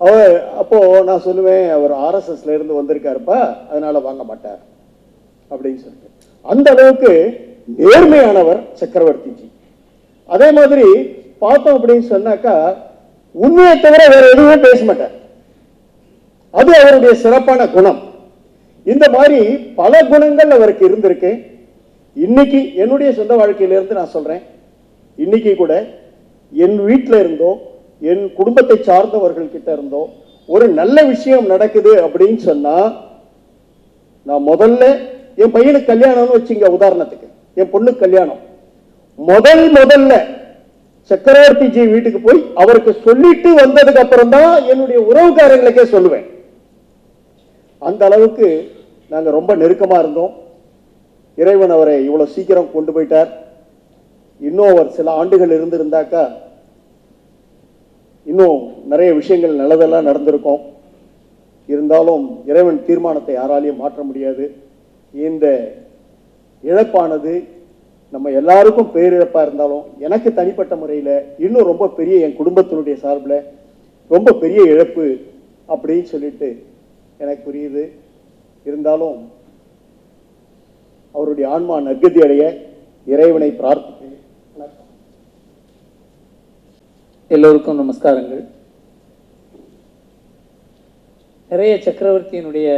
அவர் அப்போ நான் சொல்லுவேன், அவர் RSSல இருந்து வந்திருக்காருப்பா, அதனால வாங்க மாட்டார் அப்படின்னு சொல்லிட்டு. அந்த அளவுக்கு நேர்மையானவர் சக்கரவர்த்திஜி. அதே மாதிரி பார்த்தோம் அப்படின்னு சொன்னாக்கா, உண்மையை தவிர வேற எதுவுமே பேச மாட்டார். அது அவருடைய சிறப்பான குணம். இந்த மாதிரி பல குணங்கள் அவருக்கு இருந்திருக்கு. இன்னைக்கு என்னுடைய சொந்த வாழ்க்கையிலிருந்து நான் சொல்றேன், இன்னைக்கு கூட என் வீட்டில் இருந்தோ என் குடும்பத்தை சார்ந்தவர்கள் கிட்ட இருந்தோ ஒரு நல்ல விஷயம் நடக்குது அப்படின்னு சொன்னா, நான் முதல்ல என் பையனுக்கு கல்யாணம்னு வச்சுங்க, உதாரணத்துக்கு என் பொண்ணுக்கு கல்யாணம், முதல்ல சக்கரவர்த்திஜி வீட்டுக்கு போய் அவருக்கு சொல்லிட்டு வந்ததுக்கு அப்புறம் தான் என்னுடைய உறவுக்காரங்களுக்கே சொல்லுவேன். அந்த அளவுக்கு நாங்க ரொம்ப நெருக்கமா இருந்தோம். இறைவன் அவரை இவ்வளவு சீக்கிரம் கொண்டு போயிட்டார். இன்னும் அவர் சில ஆண்டுகள் இருந்திருந்தாக்கா இன்னும் நிறைய விஷயங்கள் நல்லதெல்லாம் நடந்திருக்கும். இருந்தாலும் இறைவன் தீர்மானத்தை யாராலையும் மாற்ற முடியாது. இந்த இழப்பானது நம்ம எல்லாருக்கும் பேரிழப்பா இருந்தாலும் எனக்கு தனிப்பட்ட முறையில் இன்னும் ரொம்ப பெரிய, என் குடும்பத்தினுடைய சார்பில் ரொம்ப பெரிய இழப்பு அப்படின்னு சொல்லிட்டு எனக்கு புரியுது. இருந்தாலும் அவருடைய ஆன்மா நற்கதி அடைய இறைவனை பிரார்த்திக்கிறேன். எல்லோருக்கும் நமஸ்காரங்கள். நிறைய சக்கரவர்த்தியினுடைய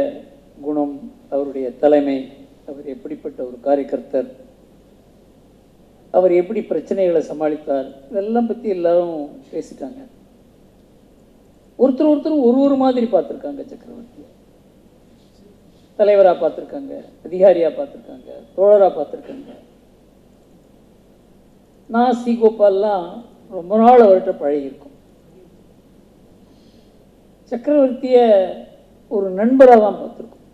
குணம், அவருடைய தலைமை, அவர் எப்படிப்பட்ட ஒரு காரியகர்த்தர், அவர் எப்படி பிரச்சனைகளை சமாளித்தார், இதெல்லாம் பற்றி எல்லாரும் பேசிட்டாங்க. ஒருத்தர் ஒரு மாதிரி பார்த்துருக்காங்க. சக்கரவர்த்தி தலைவராக பார்த்துருக்காங்க, அதிகாரியாக பார்த்துருக்காங்க, தோழராக பார்த்துருக்காங்க. நான் சி கோபால்லாம் ரொம்ப நாள் அவர்கிட்ட பழகியிருக்கோம். சக்கரவர்த்தியை ஒரு நண்பராக தான் பார்த்துருக்கோம்.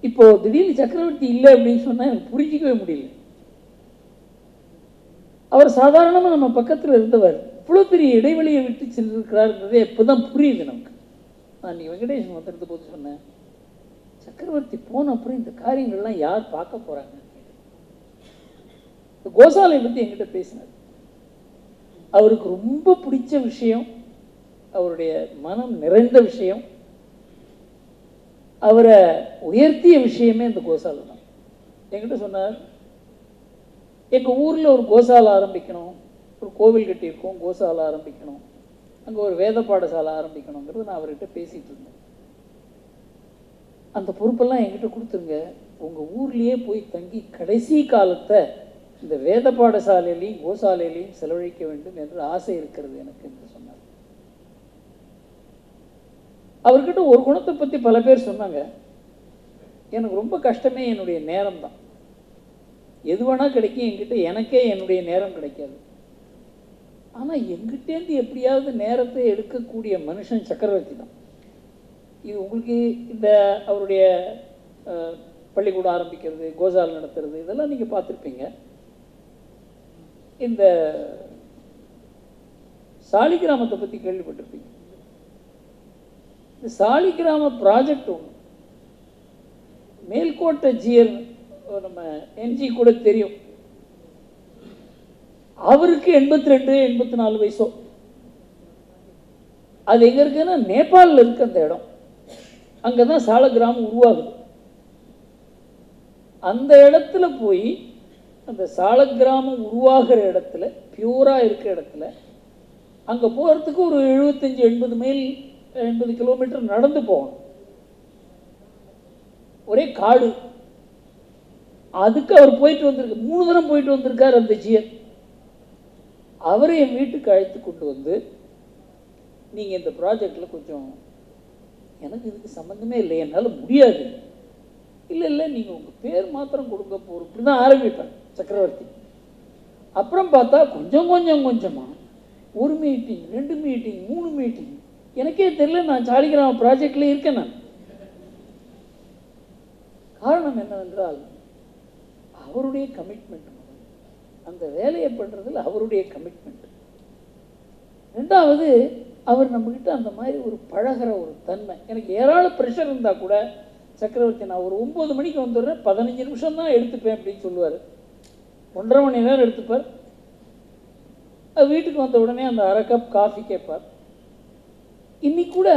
இப்போ திடீர்னு சக்கரவர்த்தி இல்லை அப்படின்னு சொன்னால் எனக்கு புரிஞ்சிக்கவே முடியல. அவர் சாதாரணமாக நம்ம பக்கத்தில் இருந்தவர் இவ்வளோ பெரிய இடைவெளியை விட்டு சென்றிருக்கிறார்ன்றதே இப்போ தான் புரியுது நமக்கு. நான் நீ வெங்கடேஷன் வந்துருந்த போது சொன்னேன், சக்கரவர்த்தி போன அப்புறம் இந்த காரியங்கள்லாம் யார் பார்க்க போகிறாங்க. கோசாலை பற்றி என்கிட்ட பேசினார். அவருக்கு ரொம்ப பிடிச்ச விஷயம், அவருடைய மனம் நிறைந்த விஷயம், அவரை உயர்த்திய விஷயமே இந்த கோசாலை தான். என்கிட்ட சொன்னார், எங்கள் ஊரில் ஒரு கோசாலை ஆரம்பிக்கணும், ஒரு கோவில் கட்டியிருக்கோம், கோசாலை ஆரம்பிக்கணும், அங்கே ஒரு வேத பாடசாலை ஆரம்பிக்கணுங்கிறது நான் அவர்கிட்ட பேசிகிட்டு இருந்தேன். அந்த பொறுப்பெல்லாம் என்கிட்ட கொடுத்துருங்க, உங்கள் ஊர்லேயே போய் தங்கி கடைசி காலத்தை இந்த வேத பாடசாலையிலையும் கோசாலையிலையும் செலவழிக்க வேண்டும் என்று ஆசை இருக்கிறது எனக்கு என்று சொன்னார். அவர்கிட்ட ஒரு குணத்தை பற்றி பல பேர் சொன்னாங்க. எனக்கு ரொம்ப கஷ்டமே என்னுடைய நேரம் தான். எது வேணால் கிடைக்கும் என்கிட்ட, எனக்கே என்னுடைய நேரம் கிடைக்காது. ஆனால் எங்கிட்டேருந்து எப்படியாவது நேரத்தை எடுக்கக்கூடிய மனுஷன் சக்கரவர்த்தி தான். இது உங்களுக்கு இந்த அவருடைய பள்ளிக்கூடம் ஆரம்பிக்கிறது, கோசாலை நடத்துறது, இதெல்லாம் நீங்கள் பார்த்துருப்பீங்க. இந்த சாலிகிராமத்தை பற்றி கேள்விப்பட்டிருப்பீங்க. இந்த சாலிகிராம ப்ராஜெக்ட் ஒன்று மேல்கோட்டை ஜியர், நம்ம என்ஜி கூட தெரியும், அவருக்கு 82 84 வயசோ. அது எங்க இருக்குன்னா நேபாளில் இருக்கு அந்த இடம். அங்கதான் சாலக்கிராமம் உருவாகுது. அந்த இடத்துல போய் அந்த சாலக்கிராமம் உருவாகிற இடத்துல, பியூரா இருக்கிற இடத்துல, அங்க போறதுக்கு ஒரு 75-80 மைல் 80 கிலோமீட்டர் நடந்து போகணும். ஒரே காடு. அதுக்கு அவர் போயிட்டு வந்திருக்கு, 3 தரம் போயிட்டு வந்திருக்கார் அந்த ஜியர். அவரை என் வீட்டுக்கு அழைத்து கொண்டு வந்து, நீங்கள் இந்த ப்ராஜெக்டில் கொஞ்சம், எனக்கு இதுக்கு சம்மந்தமே இல்லை, என்னால் முடியாது. இல்லை நீங்கள் உங்கள் பேர் மாத்திரம் கொடுங்க போகிறோம், இப்படி தான் ஆரம்பிப்பேன் சக்கரவர்த்தி. அப்புறம் பார்த்தா கொஞ்சமாக ஒரு மீட்டிங், 2 மீட்டிங், 3 மீட்டிங், எனக்கே தெரியல நான் சாலிகிராம ப்ராஜெக்டில் இருக்கேன். நான் காரணம் என்னவென்றால் அவருடைய கமிட்மெண்ட், அந்த வேலையை பண்ணுறதுல அவருடைய கமிட்மெண்ட். ரெண்டாவது, அவர் நம்மக்கிட்ட அந்த மாதிரி ஒரு பழகிற ஒரு தன்மை. எனக்கு ஏராள ப்ரெஷர் இருந்தால் கூட சக்கரவர்த்தி நான் ஒரு 9 மணிக்கு வந்துடுறேன், 15 நிமிஷம் தான் எடுத்துப்பேன் அப்படின்னு சொல்லுவார். 1.5 மணி நேரம் எடுத்துப்பார். வீட்டுக்கு வந்த உடனே அந்த அரை கப் காஃபி கேட்பார். இன்னைக்கு கூட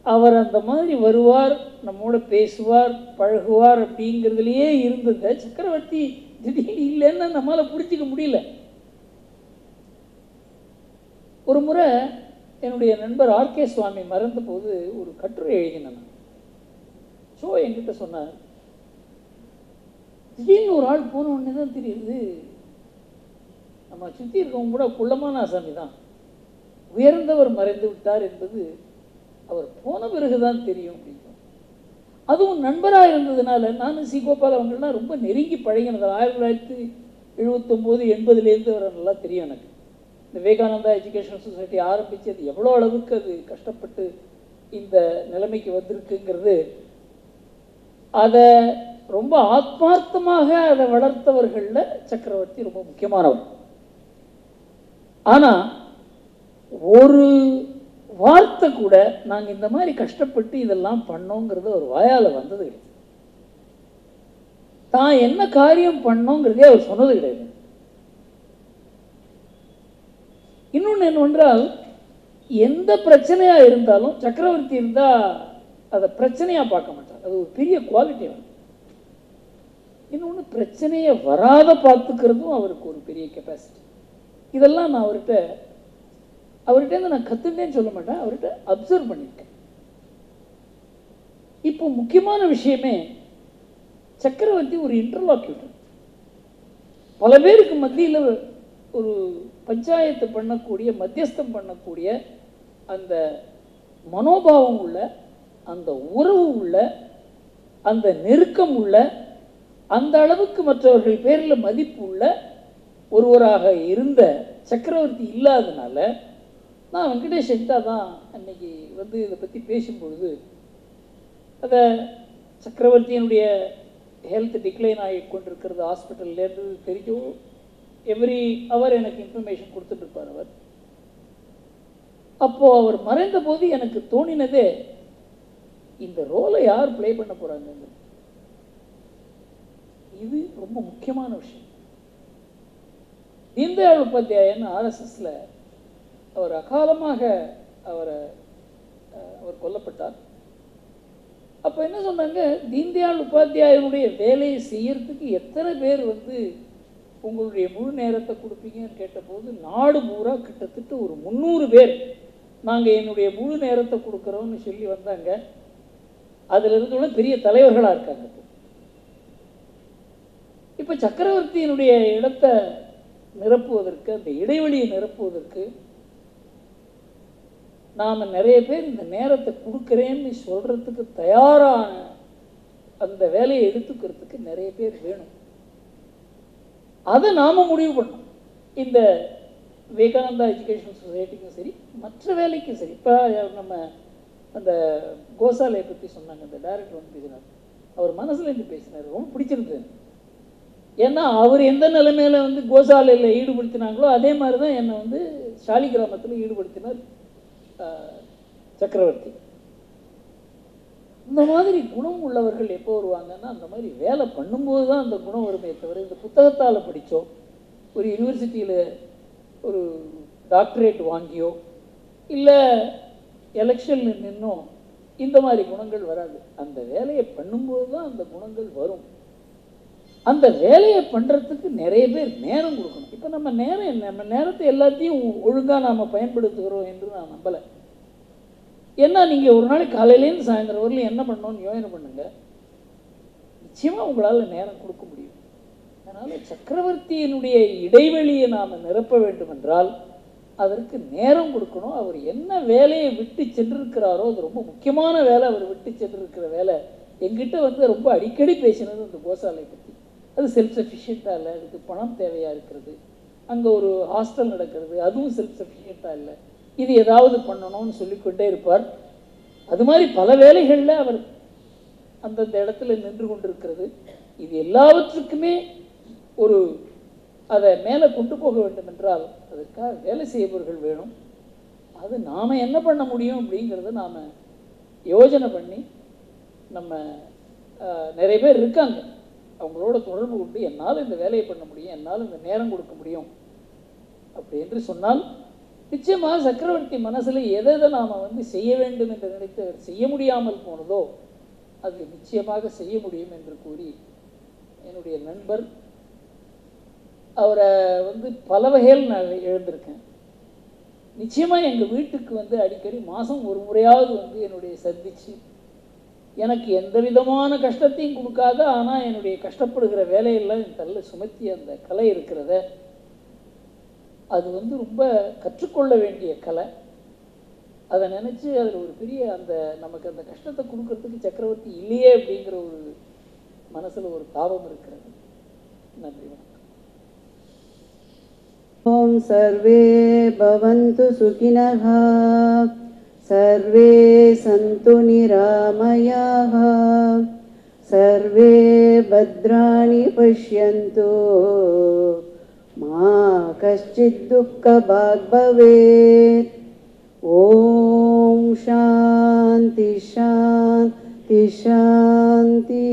அவர் அந்த மாதிரி வருவார், நம்மோட பேசுவார், பழகுவார் அப்படிங்கிறதுலையே இருந்தது. சக்கரவர்த்தி திடீர்னு இல்லைன்னு நம்மளால் புரிஞ்சிக்க முடியல. ஒரு முறை என்னுடைய நண்பர் ஆர்கே சுவாமி மறந்த போது ஒரு கட்டுரை எழுதினேன். ஷோ என்கிட்ட சொன்னார், திடீர்னு ஒரு ஆள் போன உடனே தான் தெரியுது நம்ம சுற்றி இருக்கவங்க கூட குள்ளமான ஆசாமி தான், உயர்ந்தவர் மறைந்து விட்டார் என்பது அவர் போன பிறகுதான் தெரியும் அப்படின்னு. அதுவும் நண்பராக இருந்ததுனால நானும் சி கோபால் அவங்களாம் ரொம்ப நெருங்கி பழகினது. 1979 80 வர நல்லா தெரியும் எனக்கு. இந்த விவேகானந்தா எஜுகேஷனல் சொசைட்டி ஆரம்பித்து அது எவ்வளோ அளவுக்கு அது கஷ்டப்பட்டு இந்த நிலைமைக்கு வந்திருக்குங்கிறது, அதை ரொம்ப ஆத்மார்த்தமாக அதை வளர்த்தவர்களில் சக்கரவர்த்தி ரொம்ப முக்கியமானவர். ஆனால் ஒரு வார்த்தை கூட நாங்கள் இந்த மாதிரி கஷ்டப்பட்டு இதெல்லாம் பண்ணோங்கிறது ஒரு வாயால் வந்தது கிடையாது. தான் என்ன காரியம் பண்ணோங்கிறதே அவர் சொன்னது கிடையாது. இன்னொன்று என்னவென்றால், எந்த பிரச்சனையாக இருந்தாலும் சக்கரவர்த்தி இருந்தால் அதை பிரச்சனையாக பார்க்க மாட்டார். அது ஒரு பெரிய குவாலிட்டி. இன்னொன்று, பிரச்சனையை வராத பார்த்துக்கிறதும் அவருக்கு ஒரு பெரிய கெப்பாசிட்டி. இதெல்லாம் நான் அவர்கிட்ட நான் கற்றுட்டேன்னு சொல்ல மாட்டேன், அவர்கிட்ட அப்சர்வ் பண்ணியிருக்கேன். இப்போ முக்கியமான விஷயமே, சக்கரவர்த்தி ஒரு இன்டர்லாக்யூட்டர். பல பேருக்கு மத்தியில் ஒரு பஞ்சாயத்து பண்ணக்கூடிய, மத்தியஸ்தம் பண்ணக்கூடிய அந்த மனோபாவம் உள்ள, அந்த உறவு உள்ள, அந்த நெருக்கம் உள்ள, அந்த அளவுக்கு மற்றவர்கள் பேரில் மதிப்பு உள்ள ஒருவராக இருந்த சக்கரவர்த்தி இல்லாதனால, நான் வெங்கடேஷன்கிட்ட தான் அன்னைக்கு இதை பற்றி பேசும்பொழுது, அதை சக்கரவர்த்தியினுடைய ஹெல்த் டிக்ளைன் ஆகி கொண்டிருக்கிறது ஹாஸ்பிட்டல்லேருந்து தெரியும். எவ்ரி அவர் எனக்கு இன்ஃபர்மேஷன் கொடுத்துட்ருப்பார் அவர். அப்போது அவர் மறைந்த போது எனக்கு தோணினதே, இந்த ரோலை யார் ப்ளே பண்ண போகிறாங்க, இது ரொம்ப முக்கியமான விஷயம். தீன்தயாள் உபாத்யாயன் ஆர்எஸ்எஸ்ல அவர் அகாலமாக அவர் கொல்லப்பட்டார். அப்போ என்ன சொன்னாங்க, தீன்தயாள் உபாத்யாயனுடைய வேலையை செய்யறதுக்கு எத்தனை பேர் உங்களுடைய முழு நேரத்தை கொடுப்பீங்கன்னு கேட்டபோது, நாடு பூரா கிட்டத்தட்ட ஒரு 300 பேர் நாங்கள் என்னுடைய முழு நேரத்தை கொடுக்குறோம்னு சொல்லி வந்தாங்க. அதில் இருந்தவங்க பெரிய தலைவர்களாக இருக்காங்க. இப்போ சக்கரவர்த்தியினுடைய இடத்தை நிரப்புவதற்கு, அந்த இடைவெளியை நிரப்புவதற்கு நாம் நிறைய பேர் இந்த நேரத்தை கொடுக்குறேன்னு சொல்கிறதுக்கு தயாரான அந்த வேலையை எடுத்துக்கிறதுக்கு நிறைய பேர் வேணும். அதை நாம் முடிவு பண்ணோம். இந்த விவேகானந்தா எஜுகேஷனல் சொசைட்டிக்கும் சரி, மற்ற வேலைக்கும் சரி. இப்போ நம்ம அந்த கோசாலையை பற்றி சொன்னாங்க, அந்த டைரக்டர் பேசினார். அவர் மனசில் இருந்து பேசினார், ரொம்ப பிடிச்சிருந்தது. ஏன்னா அவர் எந்த நிலைமையில் கோசாலையில் ஈடுபடுத்தினாங்களோ அதே மாதிரி தான் என்னை ஷாலி கிராமத்தில் ஈடுபடுத்தினார் சக்கரவர்த்தி. இந்த மாதிரி குணம் உள்ளவர்கள் எப்போ வருவாங்கன்னா, அந்த மாதிரி வேலை பண்ணும்போது தான் அந்த குணம் வருமே தவிர, இந்த புத்தகத்தால் படித்தோ, ஒரு யூனிவர்சிட்டியில் ஒரு டாக்டரேட் வாங்கியோ, இல்லை எலெக்ஷனில் நின்னோ இந்த மாதிரி குணங்கள் வராது. அந்த வேலையை பண்ணும்போது தான் அந்த குணங்கள் வரும். அந்த வேலையை பண்ணுறதுக்கு நிறைய பேர் நேரம் கொடுக்கணும். இப்போ நம்ம நேரத்தை எல்லாத்தையும் ஒழுங்காக நாம் பயன்படுத்துகிறோம் என்று நான் நம்பலை. ஏன்னா நீங்கள் ஒரு நாளைக்கு காலையிலேருந்து சாயந்தரம் வரலையும் என்ன பண்ணணும்னு யோசனை பண்ணுங்க, நிச்சயமாக உங்களால் நேரம் கொடுக்க முடியும். அதனால் சக்கரவர்த்தியினுடைய இடைவெளியை நாம் நிரப்ப வேண்டும் என்றால் அதற்கு நேரம் கொடுக்கணும். அவர் என்ன வேலையை விட்டு சென்றிருக்கிறாரோ, அது ரொம்ப முக்கியமான வேலை. அவர் விட்டு சென்றிருக்கிற வேலை எங்கிட்ட ரொம்ப அடிக்கடி பேசினது அந்த கோசாலை பற்றி. அது செல்ஃப் சஃபிஷியண்ட்டாக இல்லை, அதுக்கு பணம் தேவையாக இருக்கிறது, அங்கே ஒரு ஹாஸ்டல் நடக்கிறது, அதுவும் செல்ஃப் சஃபிஷியண்ட்டாக இல்லை, இது ஏதாவது பண்ணணும்னு சொல்லிக்கொண்டே இருப்பார். அது மாதிரி பல வேலைகளில் அவர் அந்தந்த இடத்துல நின்று கொண்டிருக்கிறது. இது எல்லாவற்றுக்குமே ஒரு அதை மேலே கொண்டு போக வேண்டும் என்றால் அதற்காக வேலை செய்பவர்கள் வேணும். அது நாம் என்ன பண்ண முடியும் அப்படிங்கிறத நாம் யோஜனை பண்ணி, நம்ம நிறைய பேர் இருக்காங்க, அவங்களோட தொடர்பு கொண்டு என்னால் இந்த வேலையை பண்ண முடியும், என்னால் இந்த நேரம் கொடுக்க முடியும் அப்படி என்று சொன்னால் நிச்சயமாக சக்கரவர்த்தி மனசில் எதை நாம் செய்ய வேண்டும் என்று நினைத்து செய்ய முடியாமல் போனதோ அது நிச்சயமாக செய்ய முடியும் என்று கூறி, என்னுடைய நண்பர் அவரை பல வகையில் நான் எழுந்திருக்கேன். நிச்சயமாக எங்கள் வீட்டுக்கு வந்து அடிக்கடி மாதம் ஒரு முறையாவது வந்து என்னுடைய சந்தித்து எனக்கு எந்த விதமான கஷ்டத்தையும் கொடுக்காத, ஆனால் என்னுடைய கஷ்டப்படுகிற வேலையெல்லாம் என் தள்ள சுமத்தி அந்த கலை இருக்கிறத, அது வந்து ரொம்ப கற்றுக்கொள்ள வேண்டிய கலை. அதை நினச்சி அதில் ஒரு பெரிய அந்த நமக்கு அந்த கஷ்டத்தை கொடுக்கறதுக்கு சக்கரவர்த்தி இல்லையே அப்படிங்கிற ஒரு மனசில் ஒரு தாபம் இருக்கிறது. நன்றி, வணக்கம். ஓம் சர்வே பவந்து சுகினஹ, சர்வே சந்து நிராமயாஹ, சர்வே பத்ராணி பஷ்யந்து, மா கஷ்சித் துக்கபாக் பவேத். ஓம் சாந்தி சாந்தி சாந்தி.